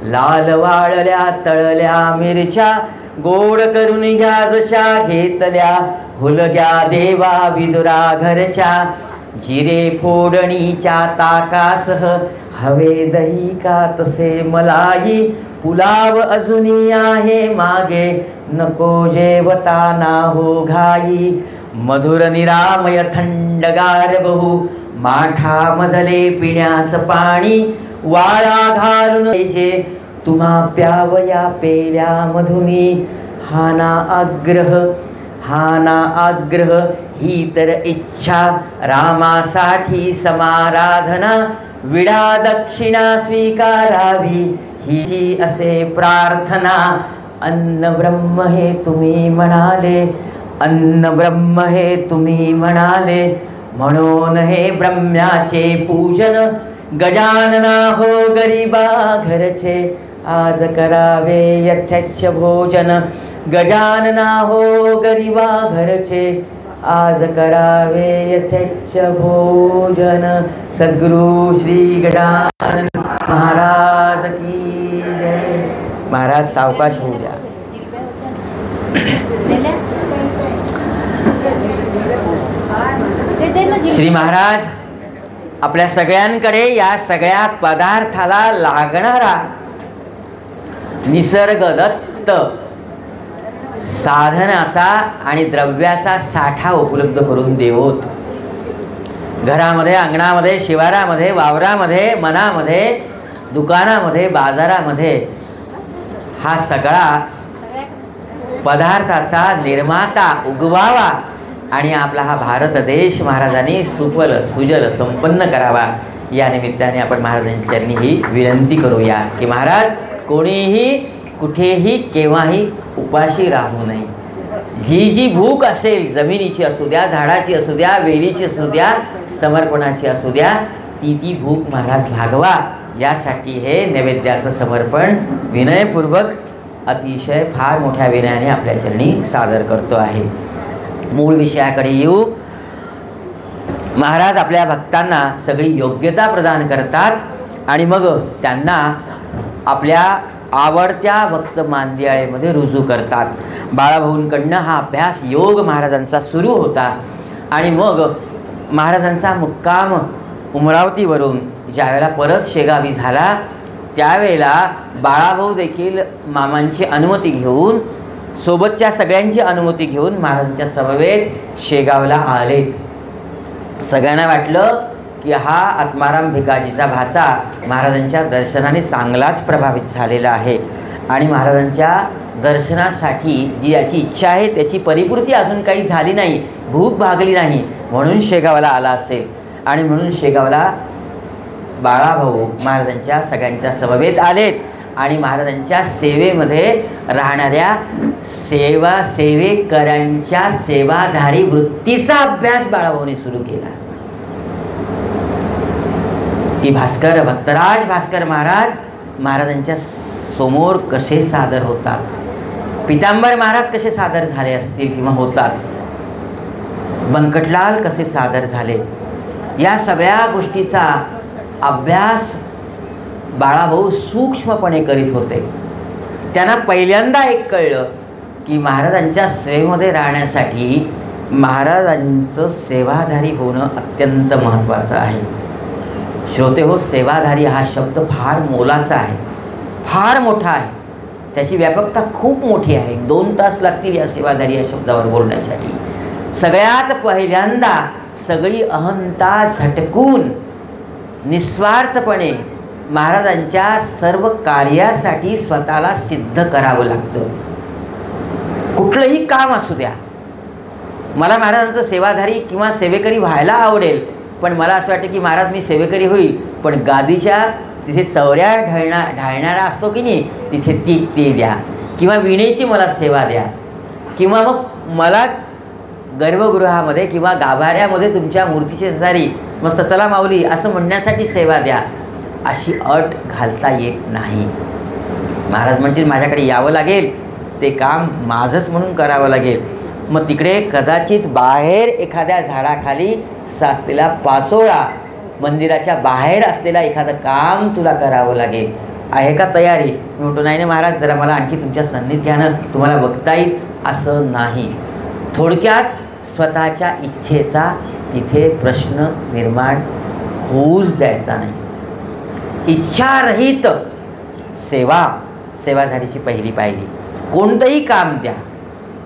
लाल वाळल्या तळल्या मिरच्या, गोड करून घ्या जशा घेतल्या, हुलग्या देवा विदुरा घरच्या, जिरे फोडणीच्या ताकासह, हवे दही का तसे मलाई, पुलाव अजूनी आहे मागे, नको जेवताना हो घाई, मधुर निरामय थंडगार बहु, माठा मधले पिण्यास पाणी, वाळा घालून द्यायचे तुम्हा प्यावया पेल्या मधुनी, हाना आग्रह ही तर इच्छा, रामासाठी समाराधना, विडा दक्षिणा स्वीकारावी ही असे प्रार्थना, अन्न ब्रह्म हे तुम्ही म्हणाले, अन्न ब्रह्म हे तुम्ही म्हणाले, म्हणून हे ब्रह्म्याचे पूजन, गजानना हो गरीबा घरचे, आज करावे यथेच्छ भोजन, गजानना हो गरीबा घरचे, आज करावे यथेच्छ भोजन. सद्गुरु श्री गजानन महाराज की जय. महाराज सावकाश होऊ द्या. श्री महाराज आपल्या सगळ्यांकडे या सगळ्या पदार्थाला लागणारा निसर्गदत्त साधनाचा आणि द्रव्याचा साठा उपलब्ध करून देवोत. घरामध्ये, अंगणामध्ये, शिवारामध्ये, वावरामध्ये, मनामध्ये, दुकानामध्ये, बाजारामध्ये हा सगळा पदार्थाचा निर्माता उगवावा आणि आपला हा भारत देश महाराजांनी सुफल सुजल संपन्न करावा. या निमित्ताने आपण महाराजांच्या चरणी ही विनंती करूया की महाराज कोणीही कुठेही केव्हाही उपाशी राहू नये. जी जी भूक असेल, जमिनीची असू द्या, झाडाची असू द्या, वेलीची असू द्या, समर्पणाची असू द्या, ती भूक महाराज भागवा. यासाठी हे नैवेद्याचं समर्पण विनयपूर्वक अतिशय फार मोठ्या विनयाने आपल्या चरणी सादर करतो आहे. मूळ विषयाकडे येऊ. महाराज आपल्या भक्तांना सगळी योग्यता प्रदान करतात आणि मग त्यांना आपल्या आवडत्या भक्त मांदियाळेमध्ये रुजू करतात. बाळाभाऊंकडनं हा अभ्यास योग महाराजांचा सुरू होता आणि मग महाराजांचा मुक्काम उमरावतीवरून ज्यावेळेला परत शेगावी झाला त्यावेळेला बाळाभाऊ देखील मामांची अनुमती घेऊन, सोबतच्या सगळ्यांची अनुमती घेऊन महाराजांच्या समवेत शेगावला आले. सगळ्यांना वाटलं की हा आत्माराम भिकाजीचा भाचा महाराजांच्या दर्शनाने चांगलाच प्रभावित झालेला आहे आणि महाराजांच्या दर्शनासाठी जी याची इच्छा आहे त्याची परिपूर्ती अजून काही झाली नाही, भूक भागली नाही, म्हणून शेगावला आला असेल. आणि म्हणून शेगावला बाळाभाऊ महाराजांच्या सगळ्यांच्या समवेत आलेत आणि महाराजांच्या सेवेमध्ये राहणाऱ्या सेवेकरांच्या सेवाधारी वृत्तीचा अभ्यास बाळाभाऊने सुरू केला. की भास्कर भक्तराज भास्कर महाराजांच्या समोर कसे सादर होतात, पितांबर महाराज कसे सादर झाले असतील किंवा होतात, बंकटलाल कसे सादर झाले, या सगळ्या गोष्टीचा अभ्यास बाळाभाऊ सूक्ष्मपणे करीत होते. त्यांना पहिल्यांदा एक कळलं की महाराजांच्या सेवेमध्ये राहण्यासाठी महाराजांचं सेवाधारी होणं अत्यंत महत्त्वाचं आहे. श्रोते हो, सेवाधारी हा शब्द फार मोलाचा आहे, फार मोठा आहे, त्याची व्यापकता खूप मोठी आहे. 2 तास लागतील या सेवाधारी या शब्दावर बोलण्यासाठी. सगळ्यात पहिल्यांदा सगळी अहंता झटकून निस्वार्थपणे महाराजांच्या सर्व कार्यासाठी स्वतःला सिद्ध करावं लागतं. कुठलंही काम असू द्या, मला महाराजांचं सेवाधारी किंवा सेवेकरी व्हायला आवडेल, पण मला असं वाटतं की महाराज मी सेवेकरी होईल, पण गादीच्या तिथे चवऱ्या ढाळणारा असतो की नाही, तिथे ते द्या, किंवा विणेची मला सेवा द्या, किंवा मग मला गर्भगृहामध्ये किंवा गाभाऱ्यामध्ये तुमच्या मूर्तीचे शेजारी मस्त चला माऊली असं म्हणण्यासाठी सेवा द्या. अशी अट घालता येत नाही. महाराज म्हणतील माझ्याकडे यावं लागेल, ते काम माझंच म्हणून करावं लागेल. मग तिकडे कदाचित बाहेर एखाद्या झाडाखाली साचलेला पाचोळा, मंदिराच्या बाहेर असलेला एखादं काम तुला करावं लागेल. आहे का तयारी? मी म्हणतो नाही ना महाराज, जरा मला आणखी तुमच्या सान्निध्यानं तुम्हाला बघता येईल असं नाही. थोडक्यात स्वतःच्या इच्छेचा तिथे प्रश्न निर्माण होऊच द्यायचा नाही. इच्छारहित सेवा, सेवाधारीची पहिली पायरी. कोणतंही काम द्या,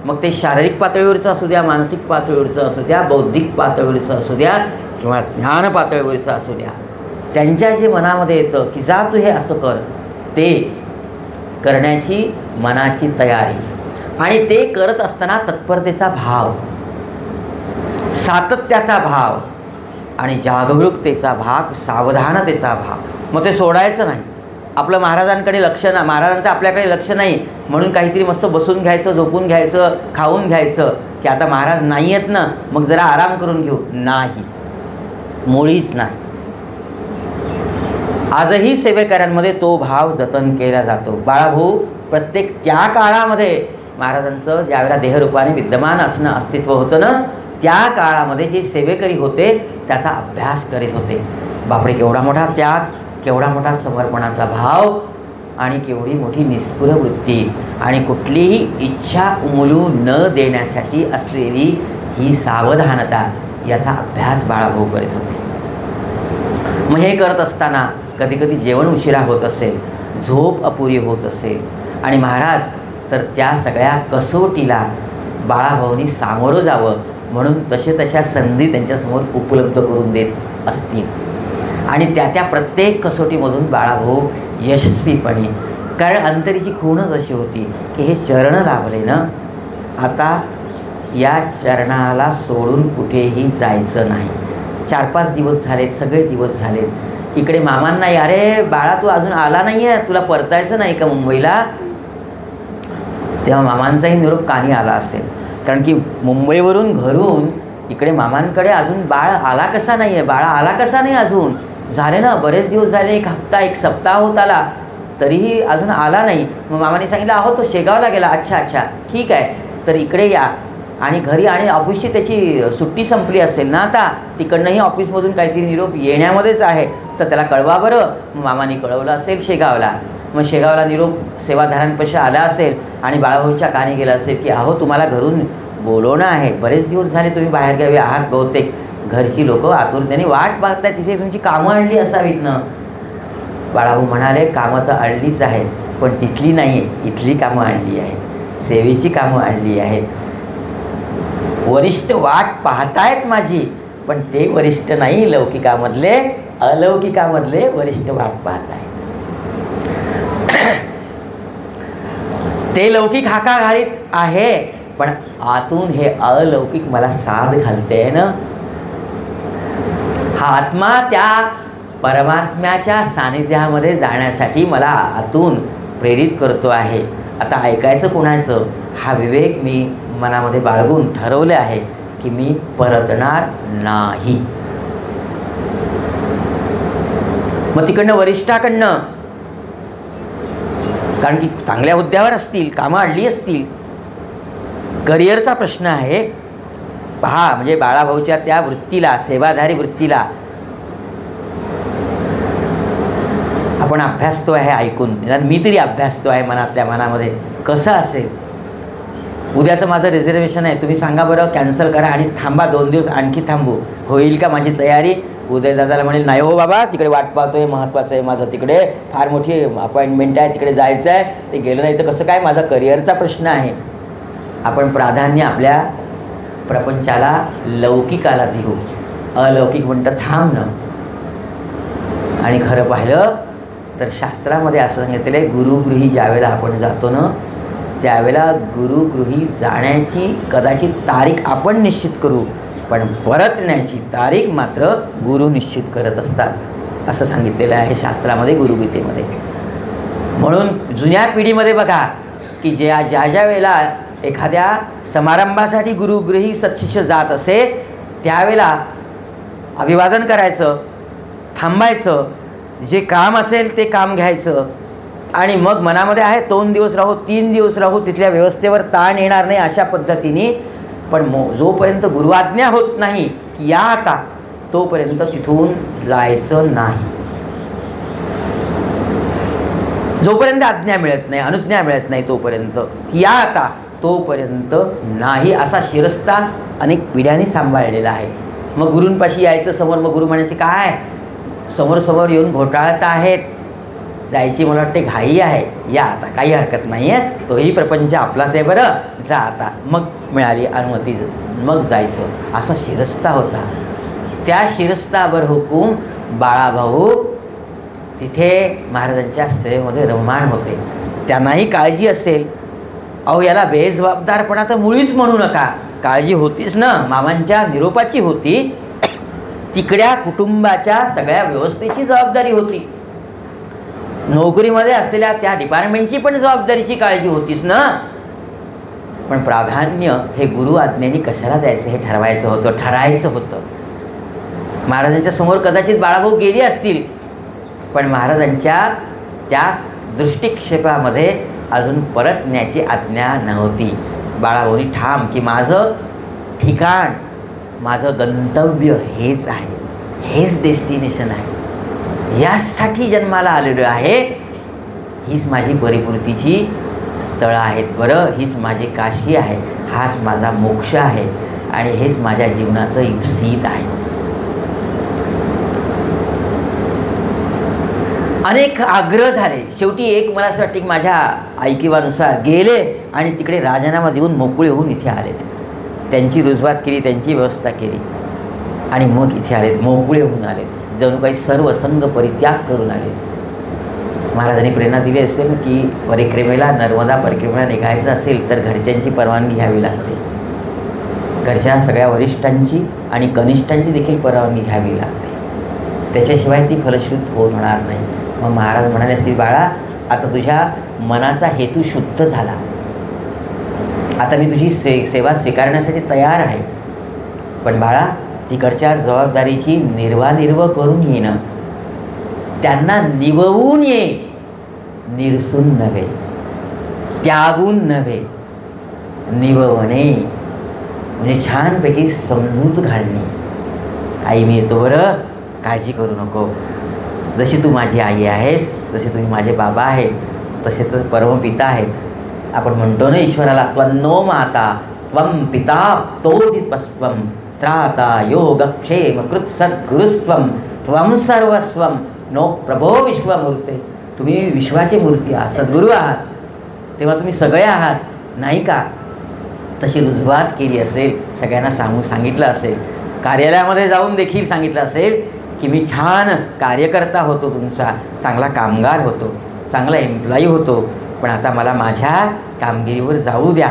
मग ते शारीरिक पातळीवरचं असू द्या, मानसिक पातळीवरचं असू द्या, बौद्धिक पातळीवरचं असू द्या किंवा ज्ञान पातळीवरचं असू द्या, त्यांच्या जे मनामध्ये येतं की जा तू हे असं कर, ते करण्याची मनाची तयारी आणि ते करत असताना तत्परतेचा भाव, सातत्याचा भाव आणि जागरूकतेचा भाग, सावधानतेचा भाव. मग ते सोडायचं नाही. आपलं महाराजांकडे लक्ष ना, महाराजांचं आपल्याकडे लक्ष नाही म्हणून काहीतरी मस्त बसून घ्यायचं, झोपून घ्यायचं, खाऊन घ्यायचं की आता महाराज नाही आहेत ना मग जरा आराम करून घेऊ. नाही, मुळीच नाही. आजही सेवेकऱ्यांमध्ये तो भाव जतन केला जातो. बाळाभाऊ प्रत्येक त्या काळामध्ये महाराजांचं ज्यावेळेला देहरूपाने विद्यमान असणं, अस्तित्व होतं ना, त्या काळामध्ये जे सेवेकरी होते त्याचा अभ्यास करीत होते. बापरे, केवढा मोठा त्याग, केवढा मोठा समर्पणाचा भाव आणि केवढी मोठी निस्पृह वृत्ती आणि कुठलीही इच्छा उमलू न देण्यासाठी असलेली ही सावधानता, याचा अभ्यास बाळाभाऊ करीत होते. मग हे करत असताना कधी कधी जेवण उशिरा होत असेल, झोप अपुरी होत असेल आणि महाराज तर त्या सगळ्या कसोटीला बाळाभाऊनी सामोरं जावं म्हणून तशा संधी त्यांच्यासमोर उपलब्ध करून देत असतील. आणि त्या प्रत्येक कसोटीमधून बाळाभाऊ यशस्वीपणे, कारण अंतरीची खूणच अशी होती की हे चरण लाभले ना, आता या चरणाला सोडून कुठेही जायचं नाही. 4-5 दिवस झालेत, सगळे दिवस झालेत. इकडे मामांना, अरे बाळा तू अजून आला नाही आहे, तुला परतायचं नाही का मुंबईला? तेव्हा मामांचाही निरोप कानी आला असेल, कारण की मुंबईवरून घरून इकडे मामांकडे अजून बाळ आला कसा नाही आहे, बाळा आला कसा नाही अजून, झाले ना बरेच दिवस झाले, 1 हप्ता 1 सप्ताह होत आला तरीही अजून आला नाही. मग मामाने सांगितलं अहो तो शेगावला गेला. अच्छा ठीक आहे, तर इकडे या. आणि घरी आणि ऑफिसची त्याची सुट्टी संपली असेल ना आता, तिकडनंही ऑफिसमधून काहीतरी निरोप येण्यामध्येच आहे, तर त्याला कळवा बरं. मग मामाने कळवलं असेल शेगावला. मग शेगावला निरोप सेवाधारांपाशी आला असेल आणि बाळाभाऊच्या कानी गेला असेल की अहो तुम्हाला घरून बोलवणं आहे, बरेच दिवस झाले तुम्ही बाहेरगावी आहात, बहुतेक घरची लोक आतुरतेने वाट पाहताय, तिथे तुमची कामं आणली असावीत ना. बाळाभाऊ म्हणाले कामं तर आणलीच आहेत, पण तिथली नाही आहे, इथली कामं आणली आहेत, सेवेची कामं आणली आहेत. वरिष्ठ वाट पाहतायत माझी, पण ते वरिष्ठ नाही, लौकिकामधले अलौकिकामधले वरिष्ठ वाट पाहतायत. ते लौकिक हाका घालीत आहे, पण आतून हे अलौकिक मला साथ घालते ना. हा आत्मा त्या परमात्म्याच्या सानिध्यामध्ये जाण्यासाठी मला आतून प्रेरित करतो आहे. आता ऐकायचं कोणाचं, हा विवेक मी मनामध्ये बाळगून ठरवले आहे की मी परतणार नाही. मग तिकडनं वरिष्ठाकडनं, कारण की चांगल्या हुद्द्यावर असतील, कामं आणली असतील, करिअरचा प्रश्न आहे. पहा, म्हणजे बाळाभाऊच्या त्या वृत्तीला, सेवाधारी वृत्तीला आपण अभ्यासतो आहे ऐकून, निदान मी तरी अभ्यासतो आहे मनातल्या मनामध्ये. कसं असेल, उद्याचं माझं रिझर्वेशन आहे, तुम्ही सांगा बरं, कॅन्सल करा आणि थांबा 2 दिवस आणखी थांबू, होईल का माझी तयारी? उदय दादाला म्हणेल नाही हो बाबा, तिकडे वाट पाहतोय, महत्त्वाचं आहे माझं, तिकडे फार मोठी अपॉइंटमेंट आहे, तिकडे जायचं आहे, ते गेलं नाही तर कसं काय, माझा करिअरचा प्रश्न आहे. आपण प्राधान्य आपल्या प्रपंचाला, लौकिकाला देऊ. अलौकिक म्हणतं थांबणं. आणि खरं पाहिलं तर शास्त्रामध्ये असं सांगितलेलं आहे, गुरुगृही ज्यावेळेला आपण जातो ना, त्यावेळेला गुरुगृही जाण्याची कदाचित तारीख आपण निश्चित करू, पण परतण्याची तारीख मात्र गुरु निश्चित करत असतात, असं सांगितलेलं आहे शास्त्रामध्ये, गुरुगीतेमध्ये. म्हणून जुन्या पिढीमध्ये बघा की ज्या वेळेला एखाद्या समारंभासाठी गुरुगृही सत्शिष्य जात असे, त्यावेळेला अभिवादन करायचं, थांबायचं, जे काम असेल ते काम घ्यायचं आणि मग मनामध्ये आहे 2 दिवस राहू 3 दिवस राहू, तिथल्या व्यवस्थेवर ताण येणार नाही अशा पद्धतीने. पण जोपर्यंत गुरुआज्ञा होत नाही की या आता, तोपर्यंत तिथून जायचं नाही. जोपर्यंत आज्ञा मिळत नाही, अनुज्ञा मिळत नाही, तोपर्यंत या आता, तोपर्यंत नाही, असा शिरस्ता अनेक पिढ्यांनी सांभाळलेला आहे. मग गुरूंपाशी यायचं समोर, मग गुरु म्हणायचे काय समोर समोर येऊन घोटाळत आहेत, जायची मला वाटते घाई आहे, या आता, काही हरकत नाही आहे, तोही प्रपंच आपलाच आहे, बरं जा आता. मग मिळाली अनुमती, मग जायचं, असा शिरस्ता होता. त्या शिरस्तावर हुकूम बाळाभाऊ तिथे महाराजांच्या सेवेमध्ये रममाण होते. त्यांनाही काळजी असेल, अहो याला बेजबाबदारपणा तर मुळीच म्हणू नका, काळजी होतीच ना, मामांच्या निरोपाची होती, तिकड्या कुटुंबाच्या सगळ्या व्यवस्थेची जबाबदारी होती, नोकरीमध्ये असलेल्या त्या डिपार्टमेंटची पण जबाबदारीची काळजी होतीच ना. पण प्राधान्य हे गुरु आज्ञेने कशाला द्यायचं हे ठरवायचं होतं, ठरायचं होतं. महाराजांच्या समोर कदाचित बाळाभाऊ गेली असतील, पण महाराजांच्या त्या दृष्टिक्षेपामध्ये अजून परत न्यायची आज्ञा नव्हती. बाळाभाऊनी ठाम की माझं ठिकाण, माझं गंतव्य हेच आहे, हेच डेस्टिनेशन आहे, यासाठी जन्माला आलेलो आहे, हीच माझी परिपूर्तीची स्थळं आहेत, बरं हीच माझी काशी आहे, हाच माझा मोक्ष आहे आणि हेच माझ्या जीवनाचं इप्सित आहे. अनेक आग्रह झाले, शेवटी एक मला असं वाटतं की माझ्या ऐकिवानुसार गेले आणि तिकडे राजीनामा देऊन मोकळे होऊन इथे आलेत, त्यांची रुजवात केली, त्यांची व्यवस्था केली आणि मग इथे आलेत, मोकळे होऊन आलेत, जणू काही सर्व संग परित्याग करून आले. महाराजांनी प्रेरणा दिली असेल की परिक्रमेला, नर्मदा परिक्रमेला निघायचं असेल तर घरच्यांची परवानगी घ्यावी लागते, घरच्या सगळ्या वरिष्ठांची आणि कनिष्ठांची देखील परवानगी घ्यावी लागते, त्याच्याशिवाय ती फलश्रुत होणार नाही. मग महाराज म्हणाले असतील, बाळा आता तुझ्या मनाचा हेतू शुद्ध झाला, आता मी तुझी सेवा स्वीकारण्यासाठी तयार आहे, पण बाळा तिकडच्या जबाबदारीची निर्वाह करून येणं, त्यांना निववून ये, निरसून नव्हे, त्यागून नव्हे, निववणे म्हणजे छानपैकी समजूत घालणे. आई मी येतो बरं, काळजी करू नको, जशी तू माझी आई आहेस, जसे तुम्ही माझे बाबा आहेत, तसे तर परमपिता आहेत. आपण म्हणतो ना ईश्वराला, त्वन्नो माता त्वं पिता तोदितस्त्वं त्राता योगक्षेम कृत सद्गुरुस्त्वं त्वं सर्वस्वं नो प्रभो विश्वमूर्ते. तुम्ही विश्वाची मूर्ती आहात, सद्गुरू आहात, तेव्हा तुम्ही सगळे आहात, नाही का? तशी रुजवात केली असेल, सगळ्यांना सांगितलं असेल, कार्यालयामध्ये जाऊन देखील सांगितलं असेल की मी छान कार्यकर्ता होतो, तुमचा चांगला कामगार होतो, चांगला एम्प्लॉई होतो, पण आता मला माझ्या कामगिरीवर जाऊ द्या,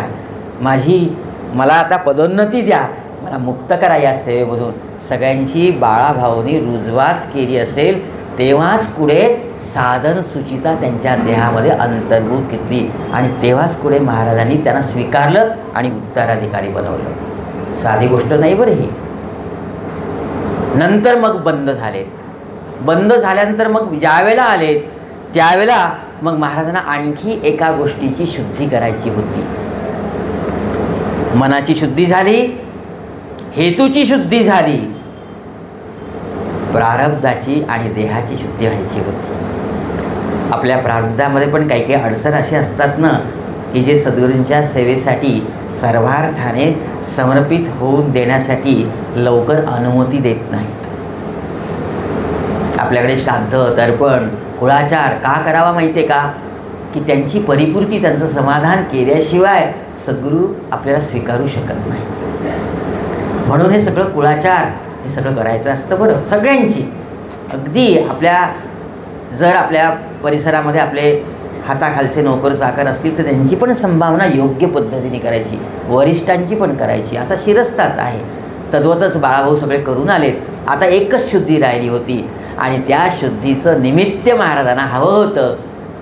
मला आता पदोन्नती द्या, मला मुक्त करा या सेवेमधून. सगळ्यांची बाळाभाऊनी रुजवात केली असेल, तेव्हाच पुढे साधन सुचिता त्यांच्या देहामध्ये अंतर्भूत घेतली आणि तेव्हाच पुढे महाराजांनी त्यांना स्वीकारलं आणि उत्तराधिकारी बनवलं. साधी गोष्ट नाही बरं ही. नंतर मग बंद झालेत, बंद झाल्यानंतर मग ज्यावेळेला आलेत त्यावेळेला मग महाराजांना आणखी एका गोष्टीची शुद्धी करायची होती. मनाची शुद्धी झाली, हेतूची शुद्धी झाली, प्रारब्धाची आणि देहाची शुद्धी व्हायची होती. आपल्या प्रारब्धामध्ये पण काही काही अडचण अशी असतात ना की जे सद्गुरूंच्या सेवेसाठी सर्वार्थाने समर्पित होऊन देण्यासाठी लवकर अनुमती देत नाहीत. आपल्याकडे श्राद्ध, तर्पण, कुळाचार का करावा माहिती आहे का? की त्यांची परिपूर्ती, त्यांचं समाधान केल्याशिवाय सद्गुरू आपल्याला स्वीकारू शकत नाही. म्हणून हे सगळं कुळाचार हे सगळं करायचं असतं बरं सगळ्यांची. अगदी जर आपल्या परिसरामध्ये आपले हाताखालचे नोकर चाकर असतील तर त्यांची पण संभावना योग्य पद्धतीने करायची, वरिष्ठांची पण करायची, असा शिरस्ताच आहे. तद्वतच बाळाभाऊ सगळे करून आलेत. आता एकच शुद्धी राहिली होती आणि त्या शुद्धीचं निमित्त महाराजांना हवं होतं.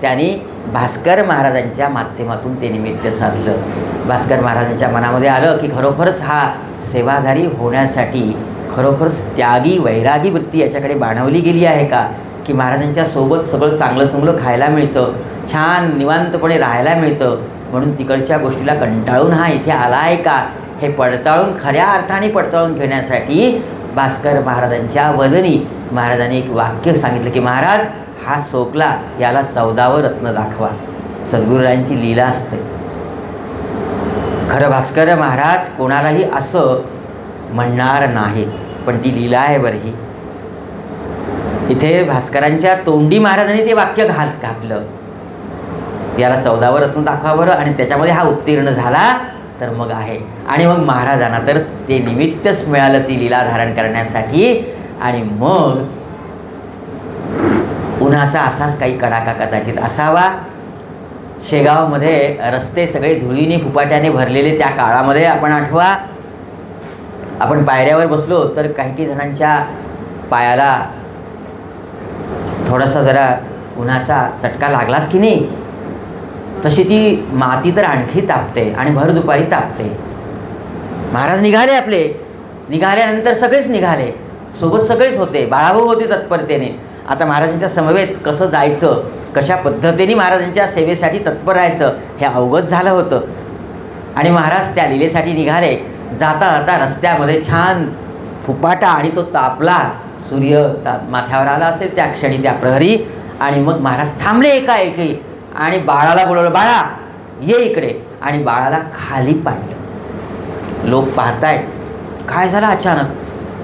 त्यांनी भास्कर महाराजांच्या माध्यमातून ते निमित्त साधलं. भास्कर महाराजांच्या मनामध्ये आलं की खरोखरच हा सेवाधारी होण्यासाठी खरोखरच त्यागी वैरागी वृत्ती याच्याकडे बाणवली गेली आहे का, की महाराजांच्या सोबत सगळं चांगलं चांगलं खायला मिळतं, छान निवांतपणे राहायला मिळतं, म्हणून तिकडच्या गोष्टीला कंटाळून हा इथे आला आहे का हे पडताळून, खऱ्या अर्थाने पडताळून घेण्यासाठी भास्कर महाराजांच्या वदनी महाराजांनी एक वाक्य सांगितलं की महाराज हा सोकला, याला 14वं रत्न दाखवा. सद्गुरुरायांची लीला असते. खरं भास्कर महाराज कोणालाही असं म्हणणार नाहीत, पण ती लीला आहे बरं ही. इथे भास्करांच्या तोंडी महाराजांनी ते वाक्य घातलं, याला 14वं रत्न दाखवा बरं, आणि त्याच्यामध्ये हा उत्तीर्ण झाला तर मग आहे. आणि मग महाराजांना तर ते निमित्तच मिळालं ती लीला धारण करण्यासाठी. आणि मग उन्हाचा असाच काही कडाका कदाचित असावा. शेगावमध्ये रस्ते सगळे धुळीने फुपाट्याने भरलेले त्या काळामध्ये आपण आठवा, आपण पायऱ्यावर बसलो तर काही जणांच्या पायाला थोडासा जरा उन्हाचा चटका लागलाच की नाही, तशी ती माती तर आणखी तापते आणि भर दुपारी तापते. महाराज निघाले आपले, निघाल्यानंतर सगळेच निघाले, सोबत सगळेच होते, बाळाभाऊ होते तत्परतेने. आता महाराजांच्या समवेत कसं जायचं, कशा पद्धतीने महाराजांच्या सेवेसाठी तत्पर राहायचं हे अवगत झालं होतं. आणि महाराज त्या लीलेसाठी निघाले. जाता जाता रस्त्यामध्ये छान फुपाटा आणि तो तापला, सूर्य माथ्यावर आला असेल त्या क्षणी त्या प्रहरी. आणि मग महाराज थांबले एकाएकी आणि बाळाला बोलवलं, बाळा ये इकडे. आणि बाळाला खाली पाडलं. लोक पाहतायत काय झालं.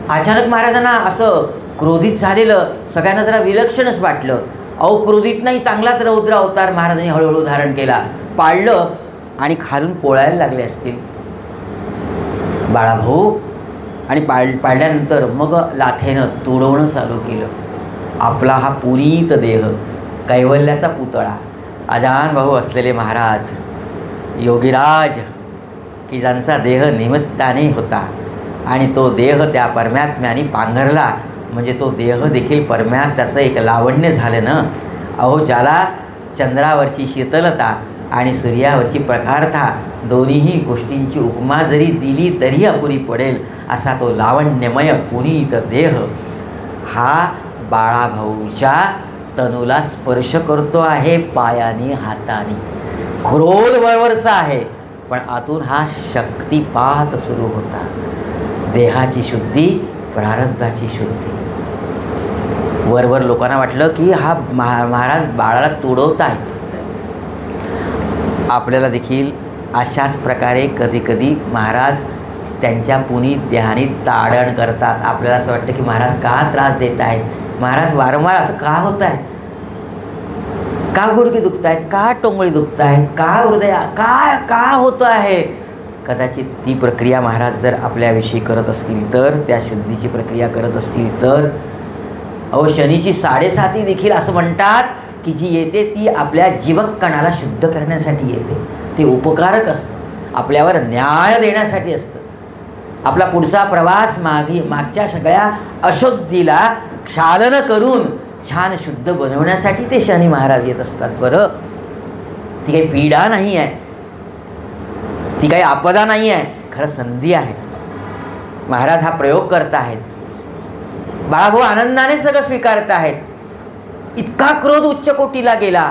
अचानक महाराजांना असं क्रोधित झालेलं सगळ्यांना जरा विलक्षणच वाटलं. अहो क्रोधित नाही, चांगलाच रौद्र अवतार महाराजांनी हळूहळू धारण केला. पाळलं आणि खालून पोळायला लागले असतील बाळाभाऊ. आणि पाळल्यानंतर मग लाथेनं तुडवणं चालू केलं. आपला हा पुरीत देह, कैवल्याचा पुतळा, अजान भाऊ असलेले महाराज योगीराज की ज्यांचा देह निमित्ताने होता आणि तो देह त्या परमात्म्याने पांघरला, म्हणजे तो देह देखील परम्यात त्याचं एक लावण्य झालं ना. अहो ज्याला चंद्रावरची शीतलता आणि सूर्यावरची प्रखारता दोन्हीही गोष्टींची उपमा जरी दिली तरी अपुरी पडेल असा तो लावण्यमय पुनीत देह हा बाळाभाऊच्या तनूला स्पर्श करतो आहे पायाने हाताने. क्रोध वरवरचा आहे पण आतून हा शक्तिपात सुरू होता. देहाची शुद्धी, प्रारब्धाची शुद्धी. वरवर लोकांना वाटलं की हा महाराज बाळाला तुडवत आहेत. आपल्याला देखील अशाच प्रकारे कधीकधी महाराज त्यांच्या पुनीत देहाने ताडण करतात. आपल्याला असं वाटतं की महाराज का त्रास देत आहेत, महाराज वारंवार असं का होत आहे, का गुडघे दुखत आहेत, का टोंगळी दुखत आहेत, का हृदया का होतं आहे. कदाचित ती प्रक्रिया महाराज जर आपल्याविषयी करत असतील तर, त्या शुद्धीची प्रक्रिया करत असतील तर. अहो शनीची 7.5 देखील असं म्हणतात की जी येते ती आपल्या जीवक कणाला शुद्ध करण्यासाठी येते. ते उपकारक असतं, आपल्यावर न्याय देण्यासाठी असतं. आपला पुढचा प्रवास मागच्या सगळ्या अशुद्धीला क्षालन करून छान शुद्ध बनवण्यासाठी ते शनी महाराज येत असतात. बरं ती काही पीडा नाही आहे, ती काही आपदा नाही आहे, खरं संधी आहे. महाराज हा प्रयोग करत आहेत. बाळाभाऊ आनंदाने सगळं स्वीकारत आहेत. इतका क्रोध उच्च कोटीला गेला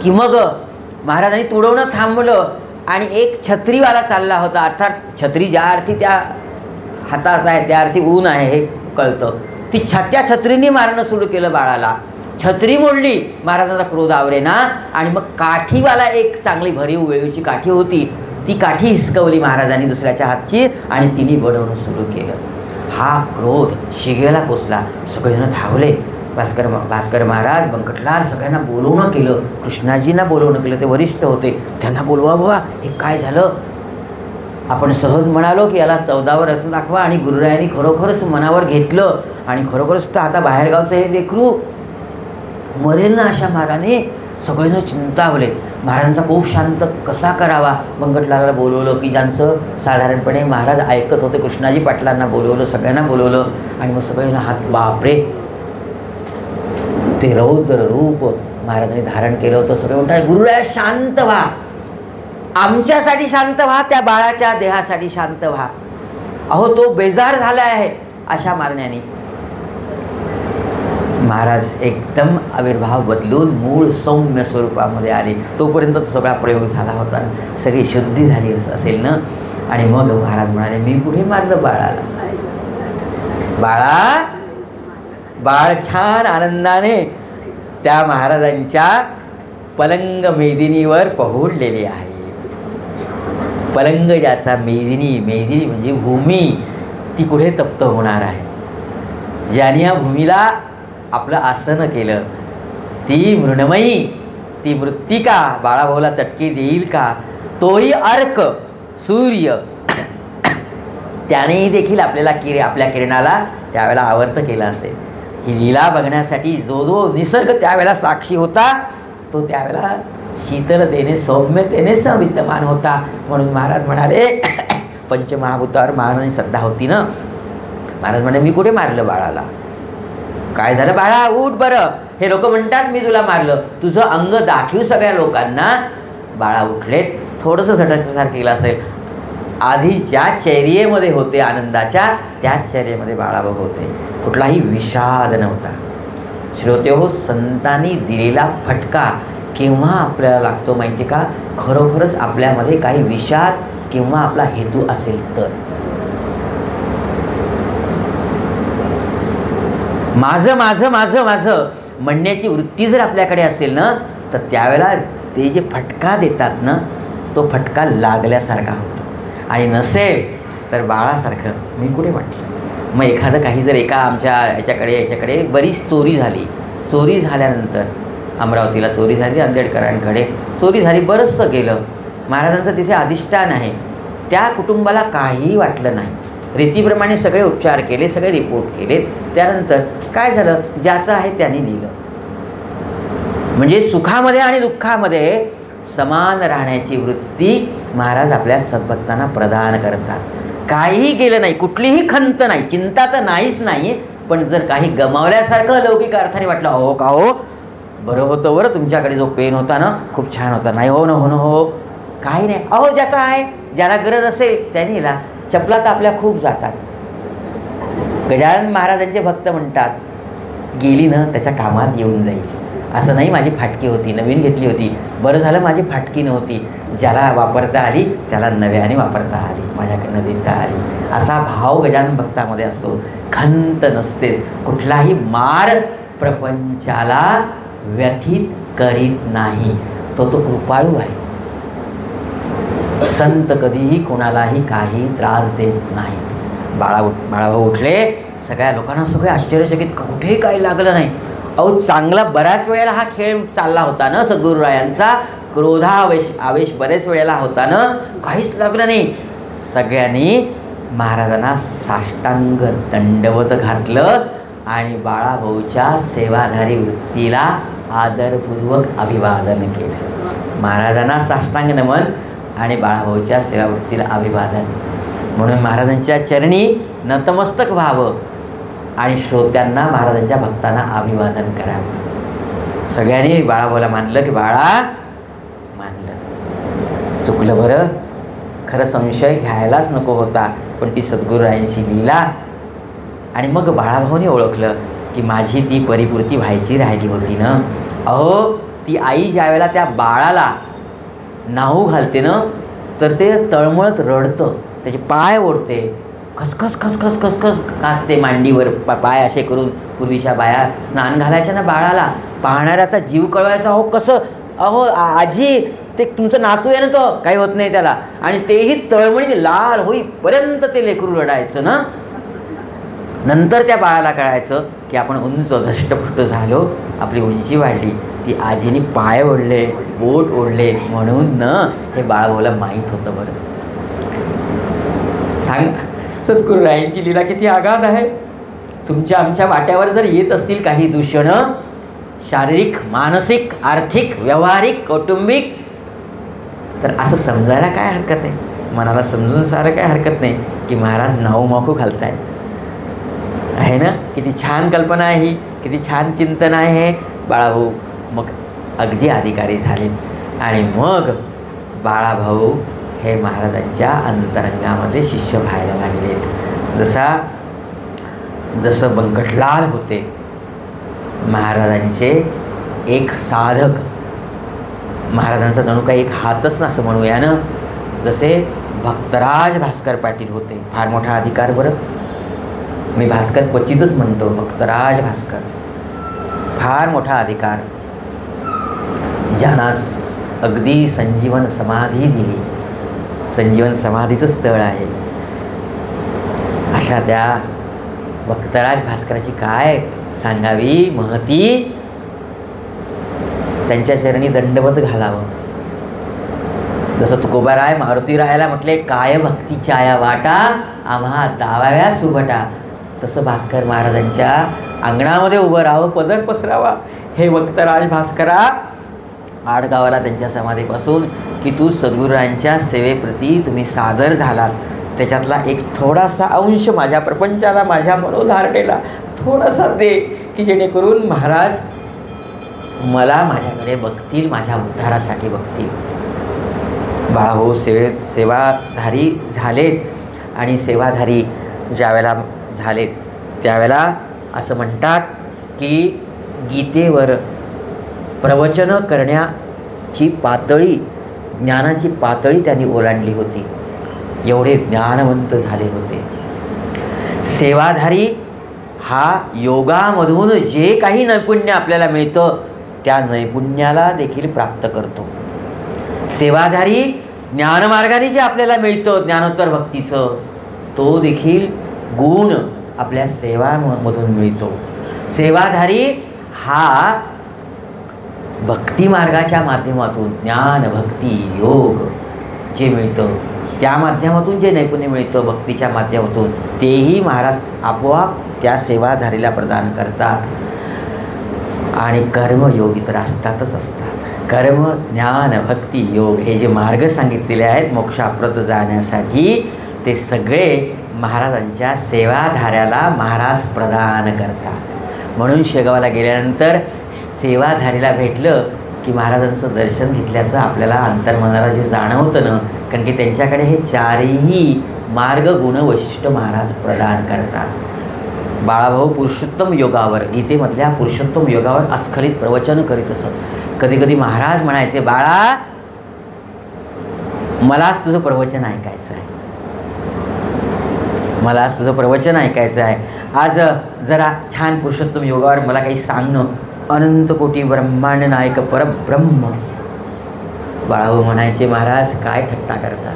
की मग महाराजांनी तुडवणं थांबवलं आणि एक छत्रीवाला चालला होता. अर्थात छत्री ज्या अर्थी त्या हातात आहे त्या अर्थी ऊन आहे हे कळतं. ती त्या छत्रीने मारणं सुरू केलं बाळाला. छत्री मोडली, महाराजांचा क्रोध आवरेना आणि मग काठीवाला एक चांगली भरीव वेळूची काठी होती, ती काठी हिसकवली महाराजांनी दुसऱ्याच्या हातची आणि तिने बनवणं सुरू केलं. हा क्रोध शिगेला पोचला. सगळेजण धावले. भास्कर महाराज बंकटलाल सगळ्यांना बोलवणं केलं. कृष्णाजींना बोलवणं केलं, ते वरिष्ठ होते, त्यांना बोलवा बाबा हे काय झालं. आपण सहज म्हणालो की याला 14वं रत्न दाखवा आणि गुरुरायांनी खरोखरच मनावर घेतलं आणि खरोखरच तर आता बाहेरगावचं हे लेकरू मरेल ना अशा माराने. सगळेजण चिंतावले. महाराजांचा कोप शांत कसा करावा. बंकटलाला बोलवलं की ज्यांचं साधारणपणे महाराज ऐकत होते, कृष्णाजी पाटलांना बोलवलं, सगळ्यांना बोलवलं आणि मग सगळेजण हात बापरे ते रौद्र रूप महाराजांनी धारण केलं होतं. सगळे म्हणतात गुरुराया शांत व्हा, आमच्यासाठी शांत व्हा, त्या बाळाच्या देहासाठी शांत व्हा. अहो तो बेजार झाला आहे अशा मारण्याने. महाराज एकदम आविर्भाव बदलून मूळ सौम्य स्वरूपामध्ये आले. तोपर्यंत तो सगळा प्रयोग झाला होता, सगळी शुद्धी झाली असेल ना. आणि मग महाराज म्हणाले, मी कुठे मारलं बाळाला? बाळ छान आनंदाने त्या महाराजांच्या पलंग मेदिनीवर पहुडलेली आहे. पलंग ज्याचा मेदिनी म्हणजे भूमी, ती कुठे तप्त होणार आहे? ज्याने या भूमीला आपलं आसन केलं, ती मृण्मयी, ती मृत्तिका बाळाभाऊला चटके देईल का? तोही अर्क सूर्य, त्यानेही देखील आपल्या किरणाला त्यावेळेला आवर्त केला असेल. ही लीला बघण्यासाठी जो निसर्ग त्यावेळेला साक्षी होता, तो त्यावेळेला शीतलतेने सौम्यतेनेच विद्यमान होता. म्हणून महाराज म्हणाले, पंचमहाभूतावर महाराजांची श्रद्धा होती ना. महाराज म्हणे, मी कुठे मारलं बाळाला? काय झालं बाळा, उठ बरं. हे लोक म्हणतात मी तुला मारलं, तुझं अंग दाखीव सगळ्या लोकांना. बाळा उठले, थोडंसं झटकसार केलं असेल. आधी ज्या चैर्येमध्ये होते आनंदाच्या, त्याच चैर्येमध्ये बाळाभाऊ होते. कुठलाही विषाद नव्हता. श्रोते हो, संतांनी दिलेला फटका केव्हा आपल्याला लागतो माहिती का? खरोखरच आपल्यामध्ये काही विषाद किंवा आपला हेतू असेल तर. माझं माझं माझं माझं म्हणण्याची वृत्ती जर आपल्याकडे असेल ना, तर त्यावेळेला ते जे फटका देतात ना, तो फटका लागल्यासारखा होतो. आणि नसेल तर बाळासारखं मी कुठे म्हटलं. मग एखादं काही जर एका आमच्या याच्याकडे बरीच चोरी झाली. चोरी झाल्यानंतर अमरावतीला चोरी झाली, आंबेडकरांकडे चोरी झाली, बरंचसं गेलं. महाराजांचं तिथे अधिष्ठान आहे. त्या कुटुंबाला काहीही वाटलं नाही. रीतीप्रमाणे सगळे उपचार केले, सगळे रिपोर्ट केले. त्यानंतर काय झालं, ज्याचं आहे त्याने लिहिलं. म्हणजे सुखामध्ये आणि दुःखामध्ये समान राहण्याची वृत्ती महाराज आपल्या सद्भक्तांना प्रदान करतात. काहीही गेलं नाही, कुठलीही खंत नाही, चिंता तर नाहीच नाही. पण जर काही गमावल्यासारखं लौकिक अर्थाने वाटलं, हो का हो, बरं होतं बरं, तुमच्याकडे जो पेन होता ना खूप छान होता, नाही हो ना हो, काही नाही, अहो ज्याचा आहे, ज्याला गरज असेल त्याने हिला. चपला तर आपल्या खूप जातात. गजानन महाराजांचे भक्त म्हणतात, गेली ना त्याच्या कामात येऊन जाईल. असं नाही माझी फाटकी होती, नवीन घेतली होती, बरं झालं माझी फाटकी नव्हती, ज्याला वापरता आली त्याला नव्याने वापरता आली, माझ्याकडनं देता आली, असा भाव गजानन भक्तामध्ये असतो. खंत नसतेच. कुठलाही मार प्रपंचाला व्यथित करीत नाही. तो कृपाळू आहे. संत कधीही कोणालाही काही त्रास देत नाही. बाळाभाऊ उठले, सगळ्या लोकांना सगळे आश्चर्यचकित, कुठेही काही लागलं नाही. अहो चांगला बऱ्याच वेळेला हा खेळ चालला होता ना सद्गुरुरायांचा, आवेश बरेच वेळेला होता ना, काहीच लागलं नाही. सगळ्यांनी महाराजांना साष्टांग दंडवत घातलं आणि बाळाभाऊच्या सेवाधारी वृत्तीला आदरपूर्वक अभिवादन केलं. महाराजांना साष्टांग नमन आणि बाळाभाऊच्या सेवावृत्तीला अभिवादन. म्हणून महाराजांच्या चरणी नतमस्तक व्हावं आणि श्रोत्यांना महाराजांच्या भक्तांना अभिवादन करावं. सगळ्यांनी बाळाभाऊला मानलं की बाळा मानलं, चुकलं बरं, खरं संशय घ्यायलाच नको होता, पण ती सद्गुरुरायांची लीला. आणि मग बाळाभाऊने ओळखलं की माझी ती परिपूर्ती व्हायची राहिली होती ना. अहो ती आई ज्यावेळेला त्या बाळाला नाहू घालते ना, तर ते तळमळत रडतं, त्याचे पाय ओढते, खसखस खसखस खसखस कासते मांडीवर, पाय असे करून. पूर्वीच्या बाया स्नान घालायच्या ना बाळाला, पाहणाऱ्याचा जीव कळवायचा. अहो कसं, अहो आजी ते तुमचं नातू आहे ना, तो काही होत नाही त्याला. आणि तेही तळमळीने लाल होईपर्यंत ते लेकरू रडायचं ना. नंतर त्या बाळाला कळायचं की आपण उंच धष्टपुष्ट झालो, आपली उंची वाढली. ती आजीने पाय ओढले, बोट ओढले, म्हणून न हे बाळाभाऊला माहीत होतं. बरं सांग, सद्गुरुरायांची लीला किती आगाध आहे. तुमच्या आमच्या वाट्यावर जर येत असतील काही दूषणं, शारीरिक, मानसिक, आर्थिक, व्यावहारिक, कौटुंबिक, तर असं समजायला काय हरकत आहे, मनाला समजून सारं काय हरकत नाही की महाराज नाऊ माकू घालताय. आहे ना, किती छान कल्पना आहे ही, किती छान चिंतन आहे हे. बाळाभाऊ मग अगदी अधिकारी झाले आणि मग बाळाभाऊ हे महाराजांच्या अंतरंगामध्ये शिष्य व्हायला लागलेत. जसं बंकटलाल होते, महाराजांचे एक साधक, महाराजांचा जणू काही एक हातच ना असं म्हणूया ना. जसे भक्तराज भास्कर पाटील होते, फार मोठा अधिकार बरं, मी भास्कर क्वचितच म्हणतो, भक्तराज भास्कर फार मोठा अधिकार, ज्यांना अगदी संजीवन समाधी दिली, संजीवन समाधीचं स्थळ आहे. अशा त्या भक्तराज भास्कराची काय सांगावी महती. त्यांच्या चरणी दंडवत घालावं. जसं तुकोबाराय मारुतीरायाला म्हटले, काय भक्तीच्या या वाटा आम्हा दावाव्या सुभटा, तसं भास्कर महाराजांच्या अंगणामध्ये उभं राहावं, पदर पसरावा. हे भक्तराज भास्करा, आडगावाला त्यांच्या समाधीपासून की तू सद्गुरूंच्या सेवेप्रती तुम्ही सादर झालात, त्याच्यातला एक थोडासा अंश माझ्या प्रपंचाला, माझ्या मनोधारणेला थोडासा दे, की जेणेकरून महाराज मला माझ्याकडे बघतील, माझ्या उद्धारासाठी बघतील. बाळाभाऊ सेवाधारी झालेत, आणि सेवाधारी ज्यावेळेला झालेत त्यावेळेला असं म्हणतात की गीतेवर प्रवचन करण्याची पातळी, ज्ञानाची पातळी त्यांनी ओलांडली होती, एवढे ज्ञानवंत झाले होते. सेवाधारी हा योगामधून जे काही नैपुण्य आपल्याला मिळतं त्या नैपुण्याला देखील प्राप्त करतो. सेवाधारी ज्ञानमार्गाने जे आपल्याला मिळतं ज्ञानोत्तर भक्तीचं, तो देखील गुण आपल्या सेवामधून मिळतो. सेवाधारी हा भक्ती मार्गाच्या माध्यमातून ज्ञान भक्ती योग जे मिळतं त्या माध्यमातून जे नैपुण्य मिळतं भक्तीच्या माध्यमातून, तेही महाराज आपोआप त्या सेवाधारीला प्रदान करतात. आणि कर्मयोगी तर असतातच असतात. कर्म ज्ञान भक्ती योग हे जे मार्ग सांगितलेले आहेत मोक्षाप्रत जाण्यासाठी, ते सगळे महाराजांच्या सेवाधाऱ्याला महाराज प्रदान करतात. म्हणून शेगावला गेल्यानंतर सेवाधारीला भेटलं की महाराजांचं दर्शन घेतल्याचं आपल्याला अंतर्मनाला जे जाणवतं ना, कारण की त्यांच्याकडे हे चारही मार्ग गुण वैशिष्ट्य महाराज प्रदान करतात. बाळाभाऊ पुरुषोत्तम योगावर, गीतेमधल्या पुरुषोत्तम योगावर अस्खलित प्रवचन करीत असत. कधी कधी महाराज म्हणायचे, बाळा मलाच तुझं प्रवचन ऐकायचं आहे, मलाच तुझं प्रवचन ऐकायचं आहे. आज जरा छान पुरुषोत्तम योगावर मला काही सांगणं. अनंत कोटी ब्रह्मांड नायक परब्रह्म. बाळाभाऊ म्हणायचे, महाराज काय थट्टा करता,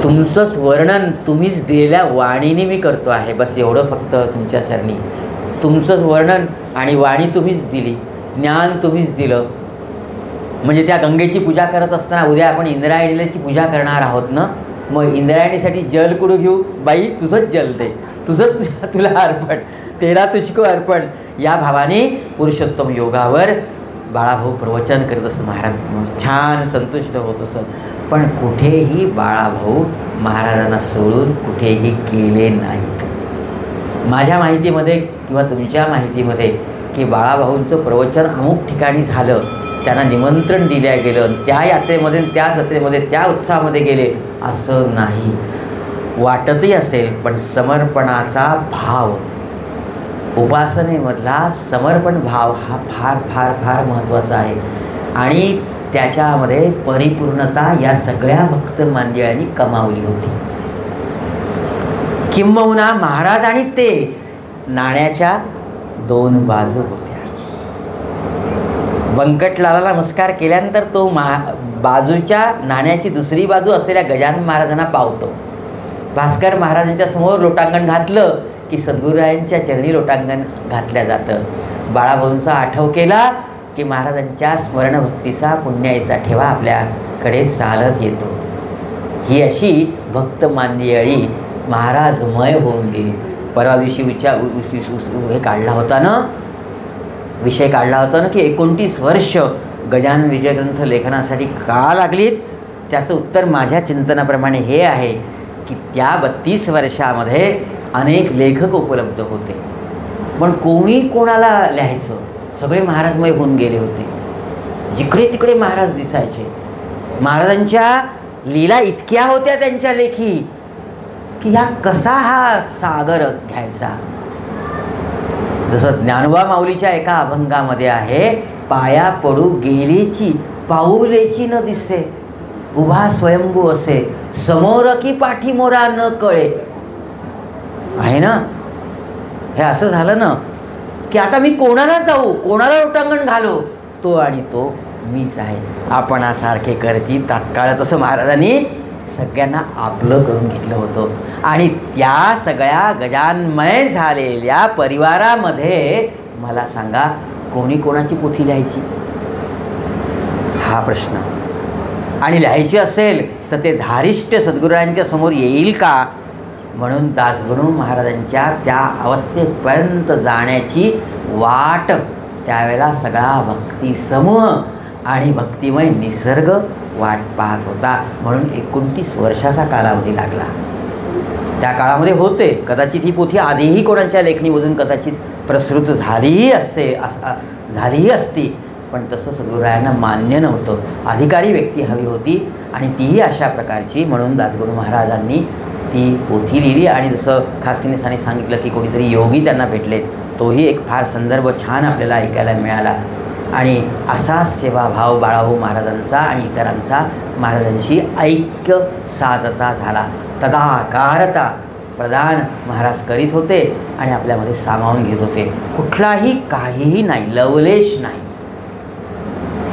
तुमचंच वर्णन तुम्हीच दिलेल्या वाणीने मी करतो आहे, बस एवढं फक्त तुमच्या चरणी. तुमचंच वर्णन आणि वाणी तुम्हीच दिली, ज्ञान तुम्हीच दिलं. म्हणजे त्या गंगेची पूजा करत असताना उद्या आपण इंद्रायणीची पूजा करणार आहोत ना, मग इंद्रायणीसाठी जल कुठं घेऊ, बाई तुझंच जल दे, तुझंच तुला अर्पण, तेरा तुझको अर्पण. या भावाने पुरुषोत्तम योगावर बाळाभाऊ प्रवचन करत असत. महाराज छान संतुष्ट होत असत. पण कुठेही बाळाभाऊ महाराजांना सोडून कुठेही गेले नाहीत. माझ्या माहितीमध्ये किंवा तुमच्या माहितीमध्ये की बाळाभाऊंचं प्रवचन अमुक ठिकाणी झालं, त्यांना निमंत्रण दिल्या गेलं, त्या यात्रेमध्ये त्या जत्रेमध्ये त्या उत्साहामध्ये गेले असं नाही. वाटतही असेल, पण समर्पणाचा भाव, उपासनेमधला समर्पण भाव हा फार फार फार महत्त्वाचा आहे. आणि त्याच्यामध्ये परिपूर्णता या सगळ्या भक्त मंडळींनी कमावली होती. किंबहुना महाराज आणि ते नाण्याच्या दोन बाजू होत्या. बंकटलाला नमस्कार केल्यानंतर तो बाजूच्या नाण्याची दुसरी बाजू असलेल्या गजानन महाराजांना पावतो. भास्कर महाराजांच्या समोर लोटांगण घातलं की सद्गुरूरायांच्या चरणी लोटांगण घातल्या जातं. बाळाभाऊंचा आठव केला की महाराजांच्या स्मरणभक्तीचा पुण्याईचा ठेवा आपल्याकडे चालत येतो. ही अशी भक्त मांदियाळी महाराजमय होऊन गेली. परवा दिवशी हे काढला होता ना, विषय काढला होता ना की 29 वर्ष गजानन विजय ग्रंथ लेखनासाठी का लागलीत. त्याचं उत्तर माझ्या चिंतनाप्रमाणे हे आहे की त्या 32 वर्षामध्ये अनेक लेखक उपलब्ध होते, पण कोणी कोणाला लिहायचं, सगळे महाराजमय होऊन गेले होते. जिकडे तिकडे महाराज दिसायचे. महाराजांच्या लीला इतक्या होत्या त्यांच्या लेखी की ह्या कसा हा सागर घ्यायचा. जसं ज्ञानोबा माऊलीच्या एका अभंगामध्ये आहे, पाया पडू गेलीची पाऊलेची न दिसे, उभा स्वयंभू असे समोर की पाठीमोरा न कळे. आहे ना, हे असं झालं ना की आता मी कोणाला जाऊ, कोणाला लोटांगण घालो, तो आणि तो मीच आहे. आपणासारखे करती तात्काळ. तसं महाराजांनी सगळ्यांना आपलं करून घेतलं होतं. आणि त्या सगळ्या गजानमय झालेल्या परिवारामध्ये मला सांगा कोणी कोणाची पोथी लिहायची, हा प्रश्न. आणि लिहायची असेल तर ते धारिष्ट सद्गुरूंच्या समोर येईल का? म्हणून दासगणू महाराजांच्या त्या अवस्थेपर्यंत जाण्याची वाट त्यावेळेला सगळा भक्ती समूह आणि भक्तिमय निसर्ग वाट पाहत होता. म्हणून 29 वर्षाचा कालावधी लागला. त्या काळामध्ये होते कदाचित ही पोथी आधीही कोणाच्या लेखणीमधून कदाचित प्रसृत झालीही असती, पण तसं सद्गुरुरायांना मान्य नव्हतं. अधिकारी व्यक्ती हवी होती आणि तीही अशा प्रकारची. म्हणून दासगणू महाराजांनी ती पोथी लिहिली. आणि जसं खासिनेसाने सांगितलं की कोणीतरी योगी त्यांना भेटले, तोही एक फार संदर्भ छान आपल्याला ऐकायला मिळाला. आणि असा सेवाभाव बाळाभाऊ महाराजांचा आणि इतरांचा महाराजांशी ऐक्य साधता झाला. तदाकारता प्रदान महाराज करीत होते आणि आपल्यामध्ये सामावून घेत होते. कुठलाही काहीही नाही, लवलेश नाही,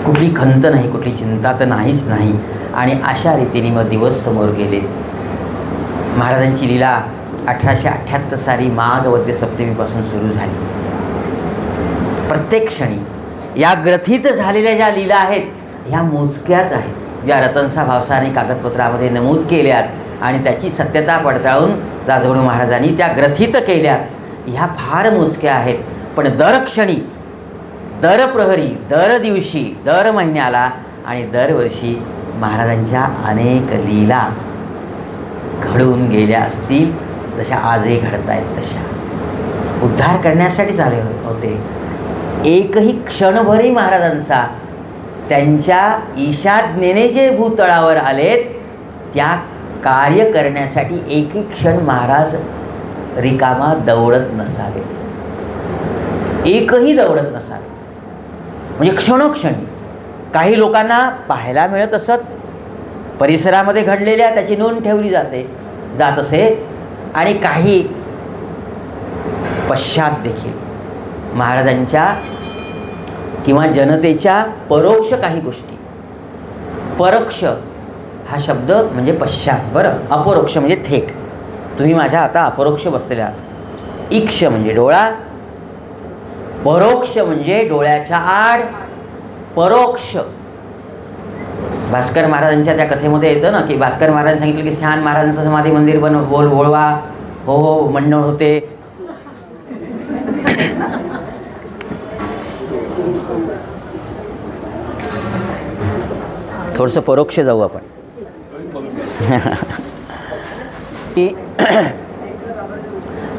कुठली खंत नाही, कुठली चिंता तर नाहीच नाही. आणि अशा रीतीने मग दिवस समोर गेले. महाराजांची लीला 1878 साली माघ वद्य सप्तमीपासून सुरू झाली. प्रत्येक क्षणी या ग्रथित झालेल्या ज्या लीला आहेत ह्या मोजक्याच आहेत, ज्या रतनसा भावसाने कागदपत्रामध्ये नमूद केल्यात आणि त्याची सत्यता पडताळून दासगणू महाराजांनी त्या ग्रथित केल्यात, ह्या फार मोजक्या आहेत. पण दर क्षणी, दर प्रहरी, दर दिवशी, दर महिन्याला आणि दरवर्षी महाराजांच्या अनेक लीला घडून गेल्या असतील, जशा आजही घडत आहेत तशा. उद्धार करण्यासाठीच आले होते. एकही क्षणभरही महाराजांचा त्यांच्या ईशाज्ञेने जे भूतळावर आलेत त्या कार्य करण्यासाठी एकही क्षण महाराज रिकामा दौडत नसावेत, एकही दौडत नसावे. म्हणजे क्षणोक्षणी काही लोकांना पाहायला मिळत असत, परिसरामध्ये घडलेल्या त्याची नोंद ठेवली जात असे. आणि काही पश्चात देखील महाराजांच्या किंवा जनतेच्या परोक्ष काही गोष्टी. परोक्ष हा शब्द म्हणजे पश्चात, बरं. अपरोक्ष म्हणजे थेट. तुम्ही माझ्या आता अपरोक्ष बसलेले आहात. इक्ष म्हणजे डोळा, परोक्ष म्हणजे डोळ्याच्या आड. परोक्ष भास्कर महाराजांच्या त्या कथेमध्ये येतं ना की भास्कर महाराजांनी सांगितलं की छान महाराजांचं समाधी मंदिर बोलवा, हो हो म्हणणं होते. थोडंसं परोक्ष जाऊ आपण.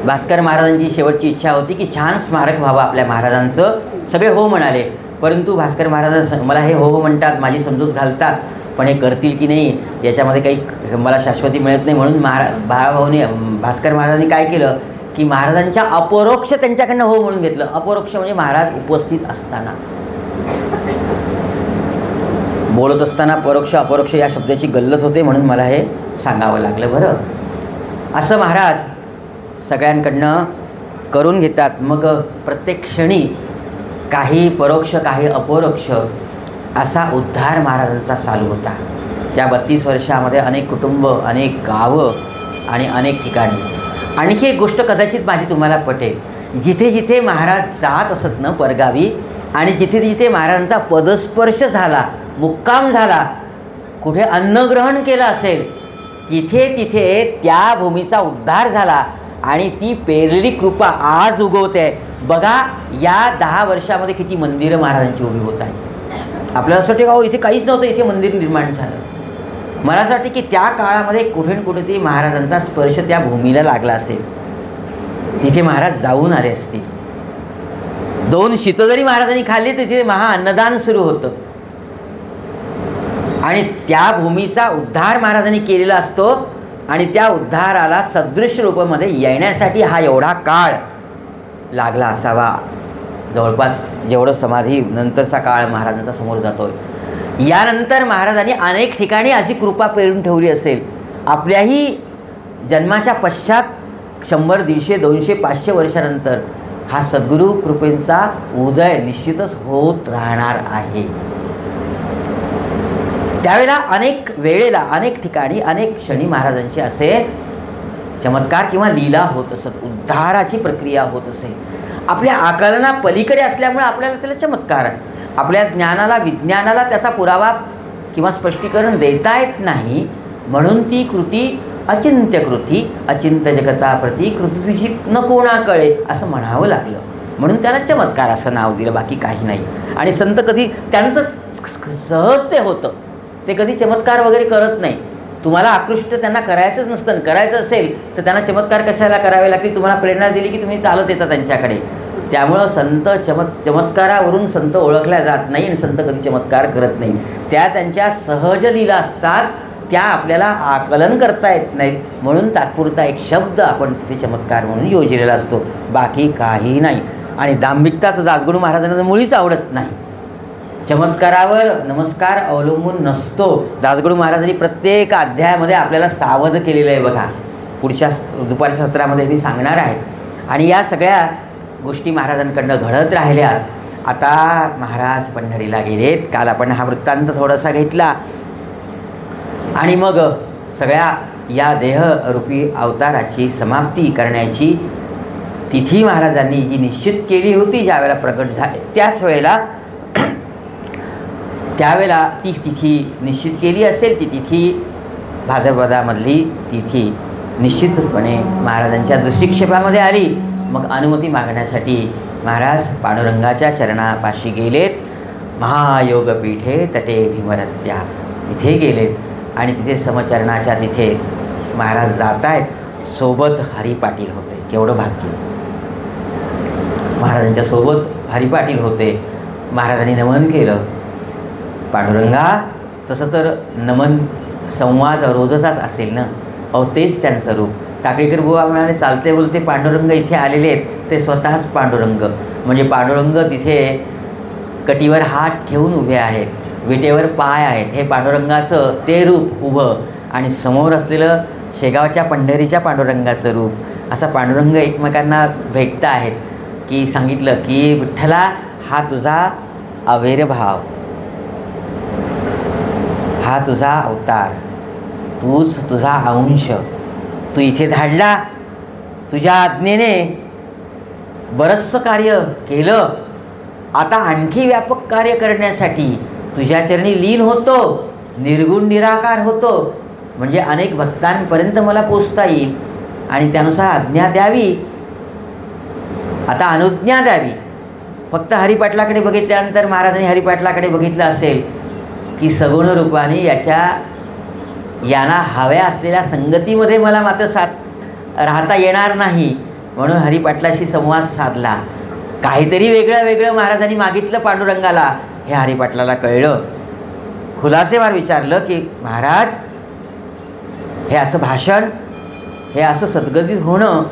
भास्कर महाराजांची शेवटची इच्छा होती की छान स्मारक व्हावं आपल्या महाराजांचं. सगळे हो म्हणाले, परंतु भास्कर महाराज मला हे हो हो म्हणतात, माझी समजूत घालतात, पण हे करतील की नाही याच्यामध्ये काही मला शाश्वती मिळत नाही. म्हणून बाळाभाऊने भास्कर महाराजांनी काय केलं की महाराजांच्या अपरोक्ष त्यांच्याकडनं हो म्हणून घेतलं. अपरोक्ष म्हणजे महाराज उपस्थित असताना, बोलत असताना परोक्ष अपरोक्ष या शब्दाची गल्लत होते, म्हणून मला हे सांगावं लागलं. बरं, असं महाराज सगळ्यांकडनं करून घेतात. मग प्रत्येक क्षणी काही परोक्ष काही अपरोक्ष असा उद्धार महाराजांचा चालू होता. त्या 32 वर्षामध्ये अनेक कुटुंब, अनेक गावं आणि अनेक ठिकाणी. आणखी एक गोष्ट कदाचित माझी तुम्हाला पटेल, जिथे जिथे महाराज जात असत ना परगावी, आणि जिथे जिथे महाराजांचा पदस्पर्श झाला, मुक्काम झाला, कुठे अन्नग्रहण केलं असेल, तिथे तिथे त्या भूमीचा उद्धार झाला आणि ती पेरलेली कृपा आज उगवते. बघा या 10 वर्षामध्ये किती मंदिरं महाराजांची उभी होत आहे. आपल्याला असं वाटतं का इथे काहीच नव्हतं, इथे मंदिर निर्माण झालं. मला असं वाटतं की त्या काळामध्ये कुठे कुठेतरी महाराजांचा स्पर्श त्या भूमीला लागला असेल, तिथे महाराज जाऊन आले असतील. 2 शीतं जरी महाराजांनी खाल्ली तर तिथे महाअन्नदान सुरू होतं आणि त्या भूमीचा उद्धार महाराजांनी केलेला असतो. आणि त्या उद्धाराला सदृश रूपामध्ये येण्यासाठी हा एवढा काळ लागला असावा. जवळपास जेवढं समाधी नंतरचा काळ महाराजांचा समोर जातोय, यानंतर महाराजांनी अनेक ठिकाणी अशी कृपा पेरून ठेवली असेल. आपल्याही जन्माच्या पश्चात 100, 150, 200, 500 वर्षानंतर हा सद्गुरू कृपेचा उदय निश्चितच होत राहणार आहे. त्यावेळेला अनेक वेळेला, अनेक ठिकाणी, अनेक क्षणी महाराजांचे असे चमत्कार किंवा लीला होत असत, उद्धाराची प्रक्रिया होत असे. आपल्या आकलना पलीकडे असल्यामुळे आपल्याला त्याला चमत्कार, आपल्या ज्ञानाला, विज्ञानाला त्याचा पुरावा किंवा स्पष्टीकरण देता येत नाही. म्हणून ती कृती अचिंत्य कृती, अचिंत्य जगताप्रती कृती तुझी न कोणा कळे असं म्हणावं लागलं. म्हणून त्याला चमत्कार असं नाव दिलं, बाकी काही नाही. आणि संत कधी त्यांचं सहज ते होतं, ते कधी चमत्कार वगैरे करत नाही. तुम्हाला आकृष्ट त्यांना करायचंच नसतं, करायचं असेल तर त्यांना चमत्कार कशाला करावे लागते. तुम्हाला प्रेरणा दिली की तुम्ही चालत येता त्यांच्याकडे. त्यामुळं संत चमत्कारावरून संत ओळखल्या जात नाही आणि संत कधी चमत्कार करत नाही. त्या त्यांच्या सहज लीला असतात, त्या आपल्याला आकलन करता येत नाहीत. म्हणून तात्पुरता एक शब्द आपण तिथे चमत्कार म्हणून योजलेला असतो, बाकी काही नाही. आणि दांभिकता तर दासगणू महाराजांना मुळीच आवडत नाही. चमत्कारावर नमस्कार अवलंबून नसतो. दासगणू महाराजांनी प्रत्येक अध्यायामध्ये आपल्याला सावध केलेलं आहे बघा. पुढच्या दुपारच्या सत्रामध्ये मी सांगणार आहे. आणि या सगळ्या गोष्टी महाराजांकडनं घडत राहिल्यात. आता महाराज पंढरीला गेलेत. काल आपण हा वृत्तांत थोडासा घेतला. आणि मग सगळ्या या देहरूपी अवताराची समाप्ती करण्याची तिथी महाराजांनी जी निश्चित केली होती, ज्या वेळेला प्रकट झाले त्यावेळेला ती तिथी निश्चित केली असेल. ती तिथी भाद्रपदामधली तिथी निश्चितपणे महाराजांच्या दृष्टिक्षेपामध्ये आली. मग अनुमती मागण्यासाठी महाराज पांडुरंगाच्या चरणापाशी गेलेत. महायोगपीठे तटे भीमरत्या इथे गेलेत. आणि तिथे समचरणाच्या तिथे महाराज जात आहेत. सोबत हरी पाटील होते. केवढं भाग्य! महाराजांच्या सोबत हरी पाटील होते. महाराजांनी नमन केलं. पांडुरंगा, तसं तर नमन संवाद रोजचाच असेल ना. अहो तेच त्यांचं रूप. टाकळीकर बुवा म्हणाले, चालते बोलते पांडुरंग इथे आलेले आहेत, ते स्वतःच पांडुरंग. म्हणजे पांडुरंग तिथे कटीवर हात ठेवून उभे आहेत, विटेवर पाय आहेत. हे पांडुरंगाचं ते रूप उभं. आणि समोर असलेलं शेगावच्या पंढरीच्या पांडुरंगाचं रूप. असा पांडुरंग एकमेकांना भेटता आहेत. की सांगितलं की विठ्ठला, हा तुझा अवेरभाव, हा तुझा अवतार, तूच तुझा अंश, तू इथे धाडला, तुझ्या आज्ञेने बरंचसं कार्य केलं. आता आणखी व्यापक कार्य करण्यासाठी तुझ्या चरणी लीन होतो, निर्गुण निराकार होतो. म्हणजे अनेक भक्तांपर्यंत मला पोचता येईल आणि त्यानुसार आज्ञा द्यावी. आता अनुज्ञा द्यावी. फक्त हरिपाटलाकडे बघितल्यानंतर महाराजांनी हरिपाटलाकडे बघितलं असेल की सगुण रूपाने यांना हव्या असलेल्या संगतीमध्ये मला मात्र राहता येणार नाही. म्हणून हरिपाटलाशी संवाद साधला. काहीतरी वेगळं महाराजांनी मागितलं पांडुरंगाला. हे हरिपाटलाला कळलं. खुलासेवार विचारलं की महाराज, हे असं भाषण, हे असं सद्गतीत होणं,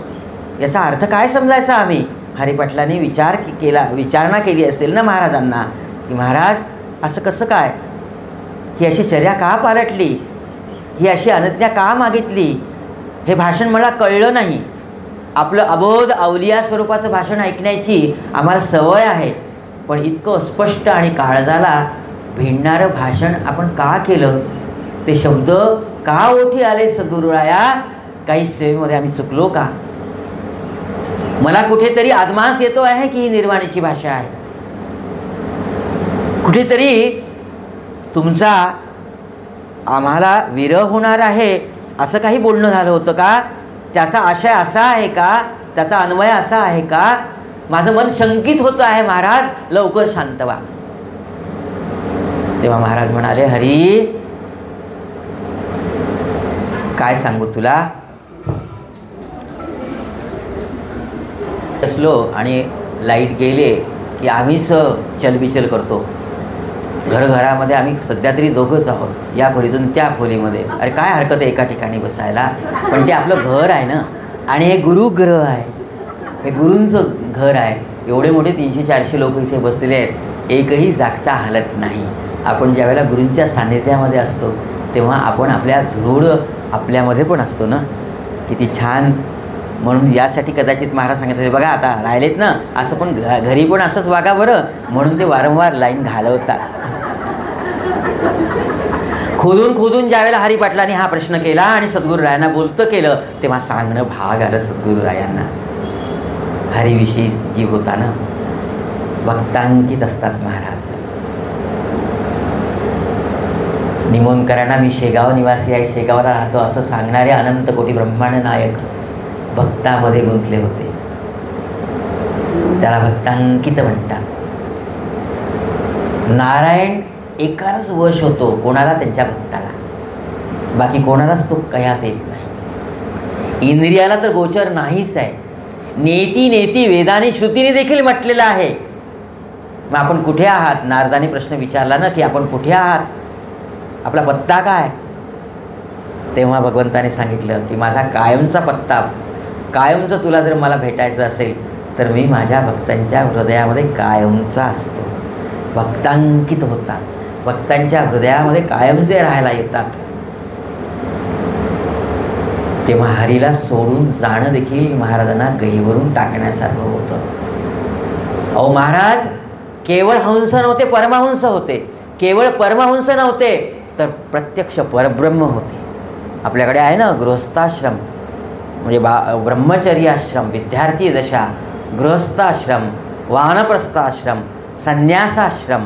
याचा अर्थ काय समजायचा आम्ही? हरिपाटलाने विचारणा केली असेल ना महाराजांना की महाराज, असं कसं काय? ही अशी चर्या का पालटली? ही अशी अनज्ञा का मागितली? हे भाषण मला कळलं नाही. आपलं अबोध अवलिया स्वरूपाचं भाषण ऐकण्याची आम्हाला सवय आहे, पण इतकं स्पष्ट आणि काळजाला भिडणारं भाषण आपण का केलं? ते शब्द का ओठी आले सद्गुरुराया? काही सेवेमध्ये आम्ही चुकलो का? मला कुठेतरी आदमास येतो आहे की ही निर्वाणीची भाषा आहे. कुठेतरी तुमचा आम्हाला विरह होणार आहे असं काही बोलणं झालं होतं का? त्याचा आशय असा आहे का? त्याचा अन्वय असा आहे का? माझं मन शंकित होतं आहे महाराज, लवकर शांत व्हा. तेव्हा महाराज म्हणाले, हरी, काय सांगू तुला? असलो आणि लाईट गेले की आम्हीच चलबिचल करतो. घरामध्ये आम्ही सध्या तरी दोघंच आहोत, या खोलीतून त्या खोलीमध्ये. अरे काय हरकत आहे एका ठिकाणी बसायला? पण ते आपलं घर आहे ना, आणि हे गुरुग्रह आहे. हे गुरूंचं घर आहे, एवढे मोठे 300-400 लोक इथे बसलेले आहेत, एकही जागचा हलत नाही. आपण ज्यावेळेला गुरूंच्या सान्निध्यामध्ये असतो तेव्हा आपण आपल्या दृढ आपल्यामध्ये पण असतो ना, किती छान. म्हणून यासाठी कदाचित महाराज सांगितले, बघा आता राहिलेत ना, असं पण घरी पण असंच वागा बरं, म्हणून ते वारंवार लाईन घालवतात. खोदून खोदून ज्यावेळेला हरिपाटलांनी हा प्रश्न केला आणि सद्गुरुरायांना बोलतं केलं, तेव्हा सांगणं भाग आलं सद्गुरुरायांना. हरिविषयी जीव होता ना, भक्तांकित असतात महाराज. निमोणकरांना मी शेगाव निवासी आहे, शेगावला राहतो असं सांगणारे अनंत कोटी ब्रह्मांड नायक भक्तामध्ये गुंतले होते. त्याला भक्तांकित म्हणतात. नारायण एकालाच वश होतो, कोणाला? त्यांच्या भक्ताला. बाकी कोणालाच तो कयात येत नाही. इंद्रियाला तर गोचर नाहीच आहे. नेती नेती वेदानी श्रुतीने देखील म्हटलेलं आहे. मग आपण कुठे आहात? नारदाने प्रश्न विचारला ना की आपण कुठे आहात, आपला पत्ता काय? तेव्हा भगवंताने सांगितलं की माझा कायमचा पत्ता, कायमचं तुला जर मला भेटायचं असेल तर मी माझ्या भक्तांच्या हृदयामध्ये कायमचा असतो. भक्तांकित होतात, भक्तांच्या हृदयामध्ये कायमचे राहायला येतात. तेव्हा हरीला सोडून जाणं देखील महाराजांना गहिवरून टाकण्यासारखं होतं. अहो महाराज केवळ हंस नव्हते, परमहंस होते. केवळ परमहंस नव्हते तर प्रत्यक्ष परब्रह्म होते. आपल्याकडे आहे ना गृहस्थाश्रम, म्हणजे ब्रह्मचर्याश्रम, विद्यार्थी दशा, गृहस्थाश्रम, वानप्रस्थाश्रम, संन्यासाश्रम,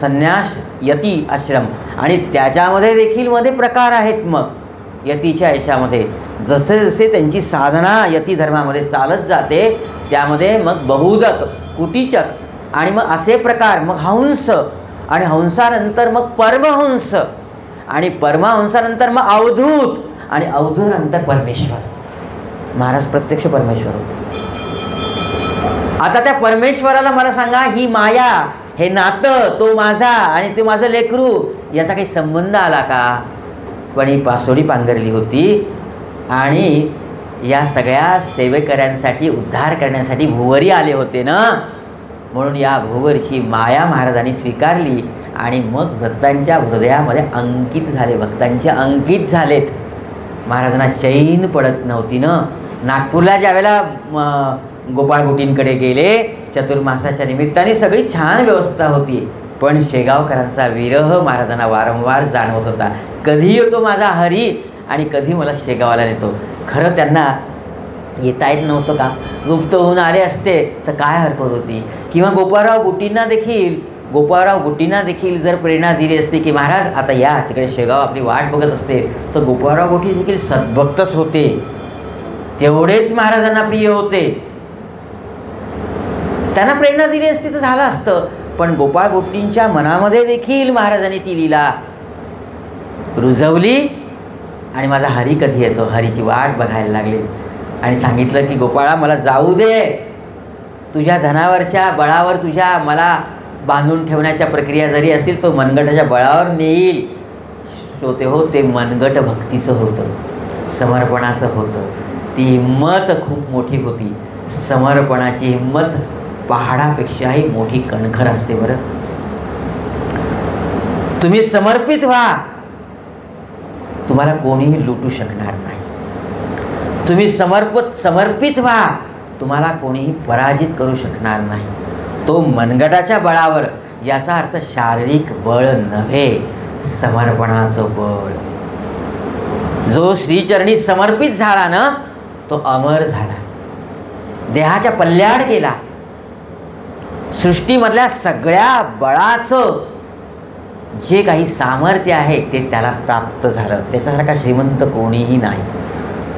संन्यास यती आश्रम, आणि त्याच्यामध्ये देखील मध्ये प्रकार आहेत. मग यतीच्या याच्यामध्ये जसे जसे त्यांची साधना यती धर्मामध्ये चालत जाते त्यामध्ये मग बहुदक, कुटीचक आणि मग असे प्रकार, मग हंस, आणि हंसानंतर मग परमहंस, आणि परमहंसानंतर मग अवधूत, आणि अवधूतनंतर परमेश्वर. महाराज प्रत्यक्ष परमेश्वर होते. आता त्या परमेश्वराला मला सांगा, ही माया, हे नातं, तो माझा आणि ते माझं लेकरू, याचा काही संबंध आला का? पण ही पासोडी पांघरली होती आणि या सगळ्या सेवेकऱ्यांसाठी, उद्धार करण्यासाठी भुवरी आले होते ना, म्हणून या भुवरीची माया महाराजांनी स्वीकारली आणि मग भक्तांच्या हृदयामध्ये अंकित झाले, भक्तांचे अंकित झालेत. महाराजांना चैन पडत नव्हती ना. नागपूरला ज्यावेळेला गोपाळ भुटींकडे गेले, चतुर्मासाच्या निमित्ताने सगळी छान व्यवस्था होती, पण शेगावकरांचा विरह महाराजांना वारंवार जाणवत होता. कधी येतो माझा हरी आणि कधी मला शेगावाला नेतो. खरं त्यांना येता येत नव्हतं का? गुप्त होऊन आले असते तर काय हरकत होती? किंवा गोपाळराव गुटींना देखील जर प्रेरणा दिली असती की महाराज आता या, तिकडे शेगाव आपली वाट बघत असते, तर गोपाळराव गुटी देखील सद्भक्तच होते, तेवढेच महाराजांना प्रिय होते. त्यांना प्रेरणा दिली असती तर झालं असतं. पण गोपाळ गुटींच्या मनामध्ये देखील महाराजांनी ती लीला रुजवली आणि माझा हरी कधी येतो, हरीची वाट बघायला लागली. आणि सांगितलं की गोपाळा मला जाऊ दे, तुझ्या धनावरच्या बळावर तुझ्या मला बांधून ठेवण्याच्या प्रक्रिया जरी असतील तो मनगटाच्या बळावर नेईल. श्रोते हो, ते मनगट भक्तीचं होतं, समर्पणाचं होतं. ती हिंमत खूप मोठी होती. समर्पणाची हिंमत पहाडापेक्षाही मोठी कणखर असते. बरं, तुम्ही समर्पित व्हा, तुम्हाला कोणीही लुटू शकणार नाही. तुम्ही समर्पित व्हा, तुम्हाला कोणीही पराजित करू शकणार नाही. तो मनगटाच्या बळावर, याचा अर्थ शारीरिक बळ नव्हे, समर्पणाचं बळ. जो श्रीचरणी समर्पित झाला ना तो अमर झाला, देहाच्या पल्ल्याड गेला. सृष्टीमधल्या सगळ्या बळाचं जे काही सामर्थ्य आहे ते त्याला प्राप्त झालं. त्याच्यासारखा श्रीमंत कोणीही नाही.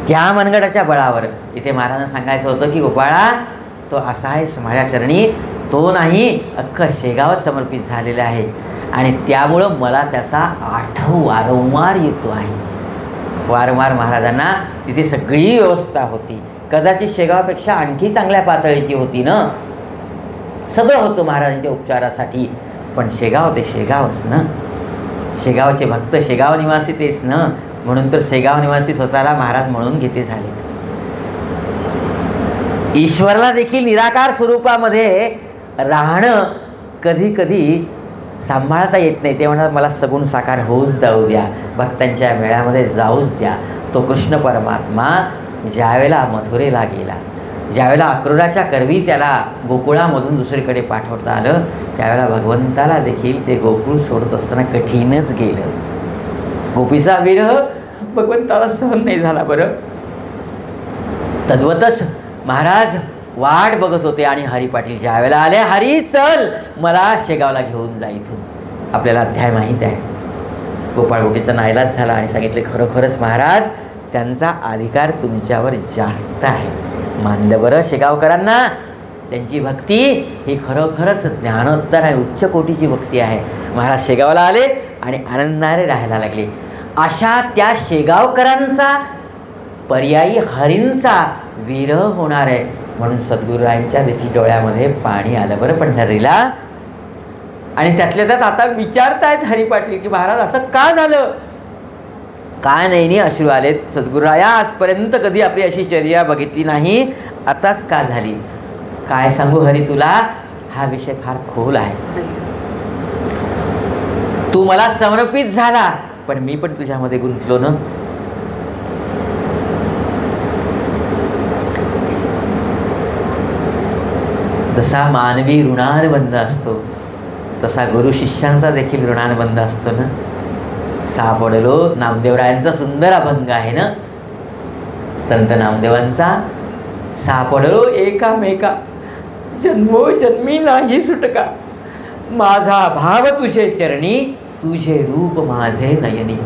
त्या मनगटाच्या बळावर इथे महाराजांना सांगायचं होतं की गोपाळा तो असा आहे माझ्या चरणी, तो नाही, अख्खं शेगाव समर्पित झालेलं आहे आणि त्यामुळं मला त्याचा आठव वारंवार येतो आहे. वारंवार महाराजांना तिथे सगळी व्यवस्था होती. कदाचित शेगावपेक्षा आणखी चांगल्या पातळीची होती ना. सगळं होतं महाराजांच्या उपचारासाठी, पण शेगाव ते शेगावच ना. शेगावचे भक्त शेगाव निवासी तेच ना. म्हणून तर शेगाव निवासी स्वतःला महाराज म्हणून घेते झाले. ईश्वराला देखील निराकार स्वरूपामध्ये राहणं कधी कधी सांभाळता येत नाही. ते म्हणतात मला सगुण साकार होऊच जाऊ द्या, भक्तांच्या मेळ्यामध्ये जाऊच द्या. तो कृष्ण परमात्मा ज्यावेळेला मथुरेला गेला, ज्यावेळेला अक्रूराच्या करवी त्याला गोकुळामधून दुसरीकडे पाठवता आलं, त्यावेळेला भगवंताला देखील ते गोकुळ सोडत असताना कठीणच गेलं. गोपीचा विरह भगवंताला सहन नाही झाला. बरं, तद्वतच महाराज वाट बघत होते आणि हरी पाटील ज्या वेळेला आले, हरी चल मला शेगावला घेऊन जा इथून. आपल्याला अध्याय माहीत आहे. गोपाळ गोपीचा नाईलाज झाला आणि सांगितले खरोखरच महाराज त्यांचा अधिकार तुमच्यावर जास्त आहे. मानलं बरं शेगावकरांना. त्यांची भक्ती ही खरोखरच ज्ञानोत्तर आणि उच्च कोटीची भक्ती आहे. महाराज शेगावला आले आणि आनंदाने राहायला लागले. अशा त्या शेगावकरांचा पर्यायी हरींचा विरह होणार आहे म्हणून सद्गुरूरायांच्या देखील डोळ्यामध्ये पाणी आलं बरं पंढरीला. आणि त्यातल्या त्यात आता विचारतायत हरी पाटील की महाराज असं का झालं, काय नाही अश्रू आलेत. सद्गुरूराया आजपर्यंत कधी आपली अशी चर्या बघितली नाही, आताच का झाली. काय सांगू हरी तुला, हा विषय फार खोल आहे. तू मला समर्पित झाला पण मी पण तुझ्यामध्ये गुंतलो ना. जसा मानवी ऋणानुबंध असतो तसा गुरु शिष्यांचा देखील ऋणानुबंध असतो ना. सापडलो नामदेवरायांचा सुंदर अभंग आहे ना, संत नामदेवांचा. सापडलो एकामेका जन्मोजन्मी नाही सुटका, माझा भाव तुझे चरणी तुझे रूप माझे नयनी.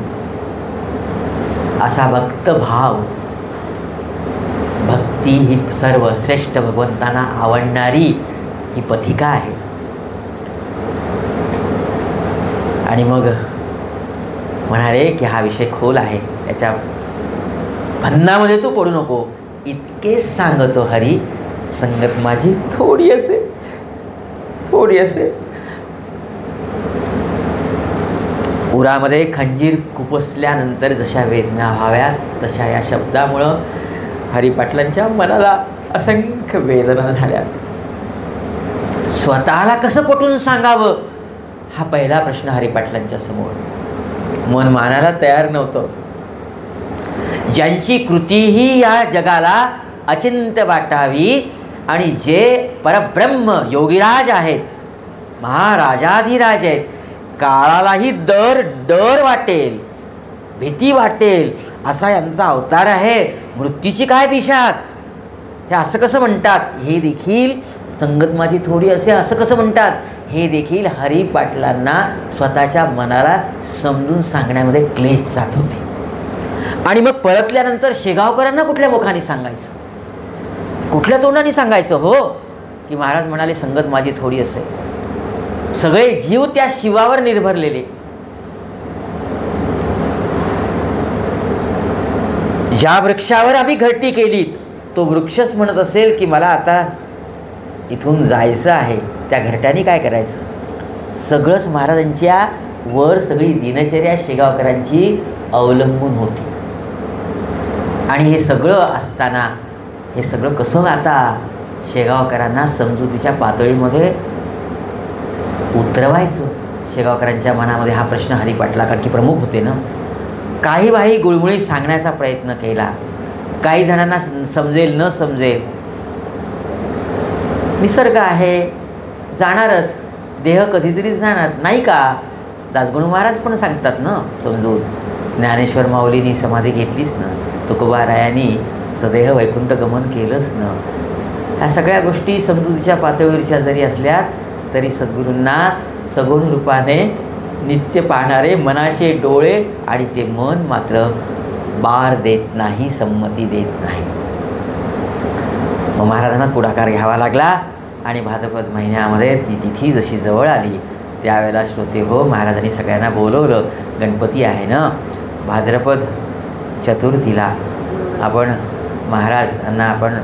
असा भक्त भाव, भक्ती ही सर्वश्रेष्ठ भगवंतांना आवडणारी ही पथिका आहे. आणि मग म्हणाले की हा विषय खोल आहे, याच्या भन्नामध्ये तू पडू नको. इतकेच सांगतो हरी, संगत माझी थोडी असे. उरामध्ये खंजीर खुपसल्यानंतर जशा वेदना व्हाव्यात तशा या शब्दामुळं हरिपाटलांच्या मनाला असंख्य वेदना झाल्या. स्वतःला कसं पटवून सांगावं हा पहिला प्रश्न हरिपाटलांच्या समोर. मन मानायला तयार नव्हतं. ज्यांची कृतीही या जगाला अचिंत्य वाटावी आणि जे परब्रह्म योगीराज आहेत, महाराजाधिराज आहेत, काळालाही डर वाटेल, भीती वाटेल असा यांचा अवतार आहे. मृत्यूची काय दिशात, हे असं कसं म्हणतात, हे देखील संगत माझी थोडी असे असं कसं म्हणतात, हे देखील हरिपाटलांना स्वतःच्या मनाला समजून सांगण्यामध्ये क्लेश जात होते. आणि मग परतल्यानंतर शेगावकरांना कुठल्या मुखाने सांगायचं, कुठल्या तोंडाने सांगायचं हो की महाराज म्हणाले संगत माझी थोडी असे. सगळे जीव त्या शिवावर निर्भरलेले. ज्या वृक्षावर आम्ही घरटी केली तो वृक्षच म्हणत असेल की मला आता इथून जायचं आहे, त्या घरट्याने काय करायचं. सगळंच महाराजांच्या वर सगळी दिनचर्या शेगावकरांची अवलंबून होती. आणि हे सगळं असताना हे सगळं कसं आता शेगावकरांना समजुतीच्या पातळीमध्ये उतरवायचं. शेगावकरांच्या मनामध्ये हा प्रश्न हरिपाटला कारण की प्रमुख होते ना. काही बाही गुळमुळी सांगण्याचा प्रयत्न केला, काही जणांना समजेल न समजेल. निसर्ग आहे, जाणारच, देह कधीतरी जाणार नाही का. दासगणू महाराज पण सांगतात ना समजून. ज्ञानेश्वर माऊलींनी समाधी घेतलीच ना, तुकोबारायांनी सदेह वैकुंठ गमन केलंच ना. ह्या सगळ्या गोष्टी समजुतीच्या पातळीवरच्या जरी असल्या तरी सद्गुरूंना सगुण रूपाने नित्य पाहणारे मनाचे डोळे आणि ते मन मात्र बार देत नाही, संमती देत नाही. मग महाराजांना पुढाकार घ्यावा लागला आणि भाद्रपद महिन्यामध्ये ती तिथी जशी जवळ आली त्यावेळेला श्रोते हो महाराजांनी सगळ्यांना बोलवलं. गणपती आहे ना, भाद्रपद चतुर्थीला आपण महाराजांना आपण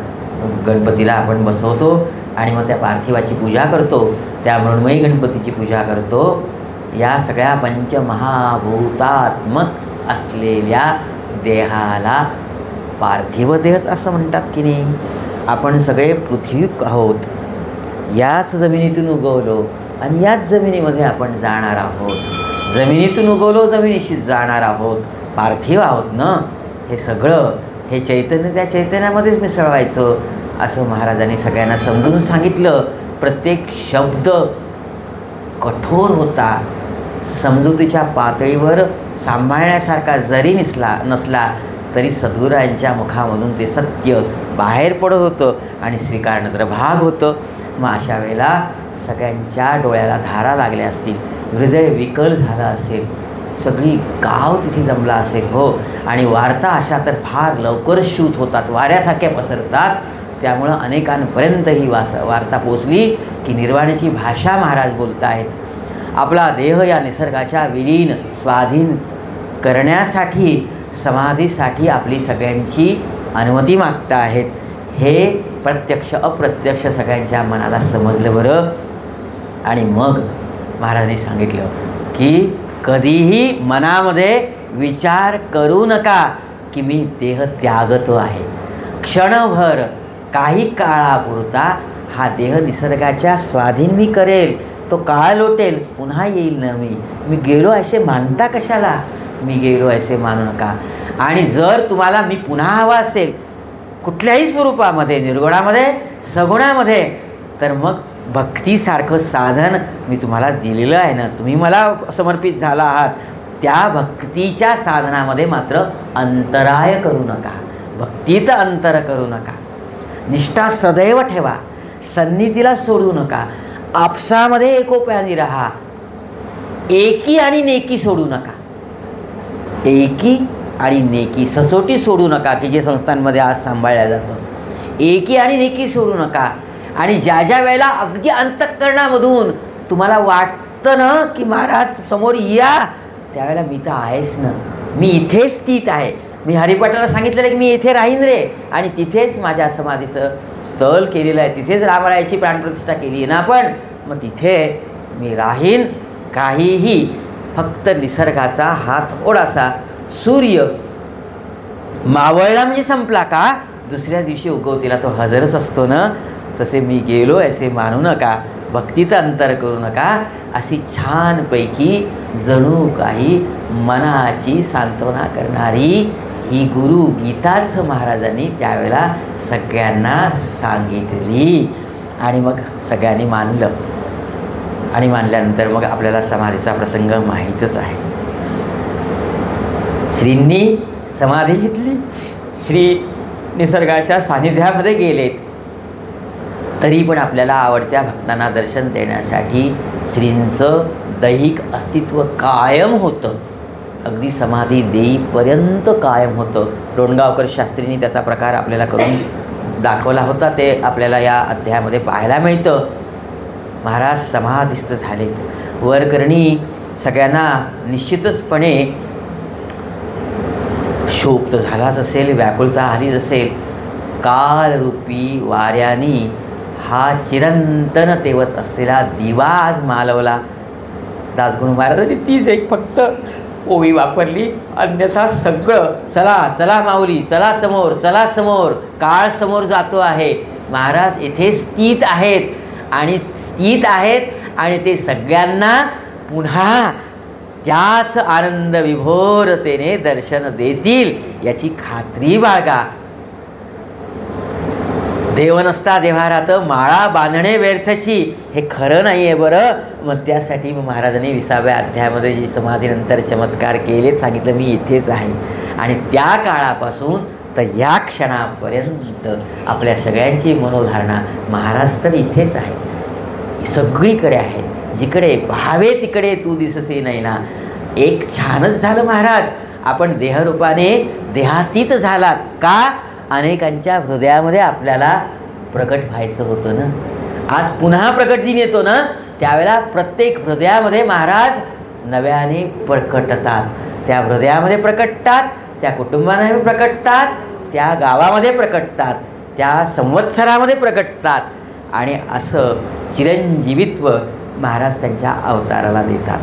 गणपतीला आपण बसवतो आणि मग त्या पार्थिवाची पूजा करतो, त्या मृण्मयी गणपतीची पूजा करतो. या सगळ्या पंचमहाभूतात्मक असलेल्या देहाला पार्थिव देहच असं म्हणतात की नाही. आपण सगळे पृथ्वी आहोत, याच जमिनीतून उगवलो आणि याच जमिनीमध्ये आपण जाणार आहोत. जमिनीतून उगवलो, जमिनीशी जाणार आहोत, पार्थिव आहोत ना. हे सगळं हे चैतन्य त्या चैतन्यामध्येच मिसळवायचं असं महाराजांनी सगळ्यांना समजून सांगितलं. प्रत्येक शब्द कठोर होता, समजुतीच्या पातळीवर सांभाळण्यासारखा जरी नसला तरी सद्गुरांच्या मुखामधून ते सत्य बाहेर पडत होतं आणि स्वीकारणं तर भाग होतं. मग अशा वेळेला सगळ्यांच्या डोळ्याला धारा लागल्या असतील, हृदय विकल झालं असेल, सगळी गाव तिथे जमला असेल. हो, आणि वार्ता अशा तर फार लवकर शूट होतात, वाऱ्यासारख्या पसरतात. त्यामुळं अनेकांपर्यंत ही वार्ता पोचली की निर्वाणाची भाषा महाराज बोलत आहेत. आपला देह या निसर्गाच्या विलीन स्वाधीन करण्यासाठी समाधीसाठी आपली सगळ्यांची अनुमती मागत आहेत. हे प्रत्यक्ष अप्रत्यक्ष सगळ्यांच्या मनाला समजलं बरं. आणि मग महाराजांनी सांगितलं की कधीही मनामध्ये विचार करू नका की मी देह त्यागतो आहे. क्षणभर काही काळापुरता हा देह निसर्गाच्या स्वाधीन मी करेल, तो काळ लोटेल, पुन्हा येईल ना. मी गेलो असे मानता कशाला? मी गेलो असे मानू नका. आणि जर तुम्हाला मी पुन्हा हवा असेल कुठल्याही स्वरूपामध्ये, निर्गुणामध्ये सगुणामध्ये, तर मग भक्तीसारखं साधन मी तुम्हाला दिलेलं आहे ना. तुम्ही मला समर्पित झाला आहात, त्या भक्तीच्या साधनामध्ये मात्र अंतराय करू नका, भक्तीत अंतर करू नका. निष्ठा सदैव ठेवा, सन्निधीला सोडू नका, आपसामध्ये एकोप्याने राहा. एकी आणि नेकी सोडू नका, एकी आणि नेकी, ससोटी सोडू नका की जे संस्थांमध्ये आज सांभाळल्या जातं. एकी आणि नेकी सोडू नका. आणि ज्या ज्या वेळेला अगदी अंतःकरणामधून तुम्हाला वाटतं ना की महाराज समोर या, त्यावेळेला मी तर आहेच ना, मी इथेच स्थित आहे. मी हरिपाठाला सांगितलेलं की मी इथे राहीन रे, आणि तिथेच माझ्या समाधीचं स्थळ केलेलं आहे, तिथेच रामरायाची प्राणप्रतिष्ठा केली आहे ना आपण. मग तिथे मी राहीन. काहीही, फक्त निसर्गाचा हा थोडासा सूर्य मावळला म्हणजे संपला का दुसऱ्या दिवशी उगवतीला तो हजरच असतो ना. तसे मी गेलो असे मानू नका, भक्तीचं अंतर करू नका. अशी छानपैकी जणू काही मनाची सांत्वना करणारी ही गुरु गीताच महाराजांनी त्यावेळेला सगळ्यांना सांगितली. आणि मग सगळ्यांनी मानलं. आणि मानल्यानंतर मग आपल्याला समाधीचा प्रसंग माहीतच आहे. श्रींनी समाधी घेतली, श्री निसर्गाच्या सानिध्यामध्ये गेलेत. तरी पण आपल्याला आवडत्या भक्तांना दर्शन देण्यासाठी श्रींचं दैहिक अस्तित्व कायम होतं, अगदी समाधी देईपर्यंत कायम होतं. रोणगावकर शास्त्रींनी त्याचा प्रकार आपल्याला करून दाखवला होता, ते आपल्याला या अध्यायामध्ये पाहायला मिळतं. महाराज समाधिस्थ झालेत. वरकरणी सगळ्यांना निश्चितचपणे शोक तर झालाच असेल, व्याकुळता आलीच असेल. कालरूपी वाऱ्यानी हा चिरंतन तेवत असलेला दिवा आज मालवला. दासगुरू महाराजांनी तीच एक फक्त ओवी वापरली, अन्यथा सगळं चला चला माऊली, चला समोर, चला समोर, काळ समोर जातो आहे. महाराज येथे स्थित आहेत आणि ते सगळ्यांना पुन्हा त्याच आनंद विभोरतेने दर्शन देतील याची खात्री बाळगा. देव नसता देव्हारात माळा बांधणे व्यर्थची, हे खरं नाही आहे बरं. मग त्यासाठी महाराजांनी 20व्या अध्यायामध्ये जी समाधीनंतर चमत्कार केले सांगितलं मी इथेच आहे. आणि त्या काळापासून तर या क्षणापर्यंत आपल्या सगळ्यांची मनोधारणा महाराज तर इथेच आहे, सगळीकडे आहे. जिकडे पाहावे तिकडे तू दिससे नाही ना. एक छानच झालं महाराज, आपण देहरूपाने देहातीत झालात का? अनेकांच्या हृदयामध्ये आपल्याला प्रकट व्हायचं होतं ना. आज पुन्हा प्रकट दिन येतो ना, त्यावेळेला प्रत्येक हृदयामध्ये महाराज नव्याने प्रकटतात. त्या हृदयामध्ये प्रकटतात, त्या कुटुंबामध्ये प्रकटतात, त्या गावामध्ये प्रकटतात, त्या संवत्सरामध्ये प्रकटतात. आणि असं चिरंजीवित्व महाराज त्यांच्या अवताराला देतात.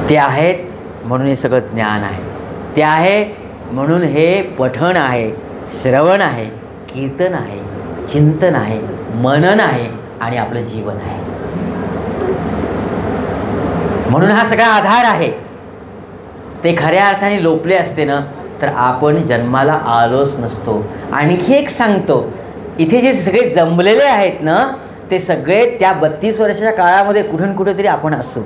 ते आहेत म्हणून हे सगळं ज्ञान आहे, ते आहे म्हणून हे पठण आहे, श्रवण आहे, कीर्तन आहे, चिंतन आहे, मनन आहे आणि आपलं जीवन आहे. म्हणून हा सगळा आधार आहे. ते खऱ्या अर्थाने लोपले असते ना तर आपण जन्माला आलोच नसतो. आणखी एक सांगतो, इथे जे सगळे जमलेले आहेत ना ते सगळे त्या 32 वर्षाच्या काळामध्ये कुठून कुठेतरी आपण असू.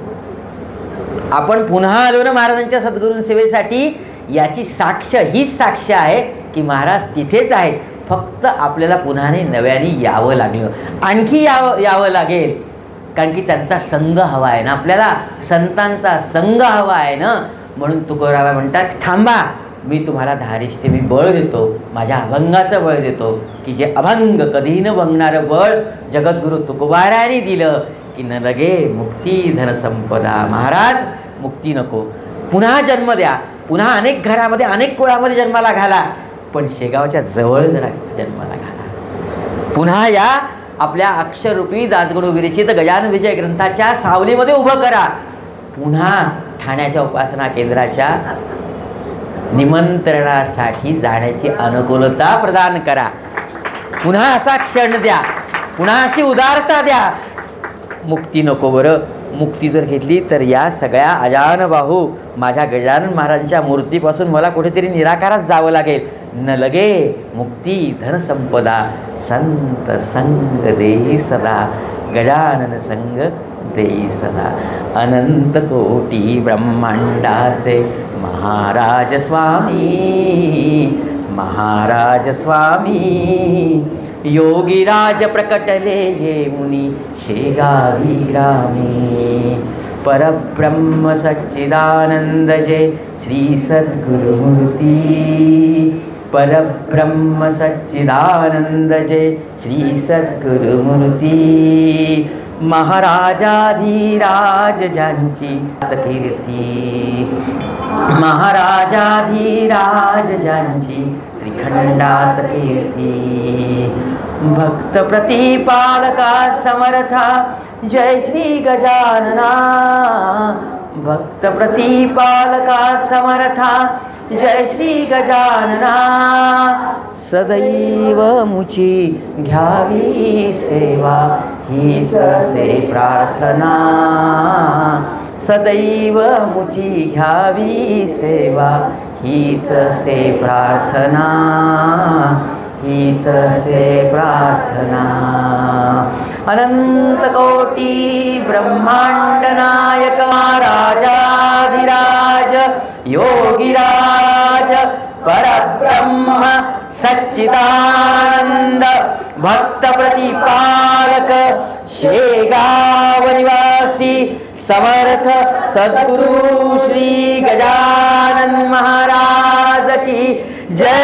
आपण पुन्हा आलो ना महाराजांच्या सद्गुरू सेवेसाठी, याची साक्ष हीच साक्ष आहे की महाराज तिथेच आहेत. फक्त आपल्याला पुन्हा नव्याने यावं लागलं, आणखी यावं लागेल. कारण की त्यांचा संग हवा आहे ना, आपल्याला संतांचा संग हवा आहे ना. म्हणून तुकोराबा म्हणतात, थांबा, मी तुम्हाला धारिष्ठे मी बळ देतो, माझ्या अभंगाचं बळ देतो की जे अभंग कधीही न भंगणारं बळ जगद्गुरु तुकोबारायांनी दिलं की न लगे मुक्ती धनसंपदा. महाराज मुक्ती नको, पुन्हा जन्म द्या, पुन्हा अनेक घरामध्ये अनेक कुळामध्ये जन्माला घाला, पण शेगावच्या जवळ जरा जन्माला घाला. पुन्हा या आपल्या अक्षररूपी दासगणू विरचित गजानन विजय ग्रंथाच्या सावलीमध्ये उभं करा. पुन्हा ठाण्याच्या उपासना केंद्राच्या निमंत्रणासाठी जाण्याची अनुकूलता प्रदान करा. पुन्हा असा क्षण द्या, पुन्हा अशी उदारता द्या. मुक्ती नको बरं. मुक्ती जर घेतली तर या सगळ्या अजानबाहू माझ्या गजानन महाराजांच्या मूर्तीपासून मला कुठेतरी निराकारात जावं लागेल. न लगे मुक्ती धनसंपदा संत संग देई सदा, गजानन संग देई सदा. अनंत कोटी ब्रह्मांडाचे महाराज स्वामी, महाराज स्वामी. योगीराज प्रकटले ये मुनी शेगावी रामी. परब्रह्म सच्चिदानंद जय श्री सद्गुरुमूर्ती. परब्रह्म सच्चिदानंद जय श्री सद्गुरुमूर्ती. महाराजाधीराज ज्यांची कीर्ती, महाराजाधीराज ज्यांची त्रिखंडात कीर्ती. भक्त प्रतिपालका समर्था जय श्री गजानना. भक्त प्रतिपालका समर्था जय श्री गजानना. सदैव मुची घ्यावी सेवा हीच से प्रार्थना. सदैव मुची घ्यावी सेवा हीच से प्रार्थना, हीच से प्रार्थना. अनंत कोटी ब्रह्मांड नायक राजाधिराज योगीराज परब्रह्म सच्चिदानंद भक्त प्रतिपालक शेगाव निवासी समर्थ सद्गुरु श्री गजानन महाराज की जय.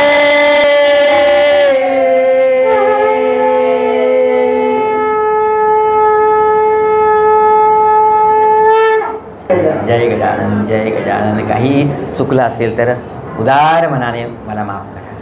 जय गजानन, जय गजानन. काही चुकलं असेल तर उदार मनाने मला माफ करा.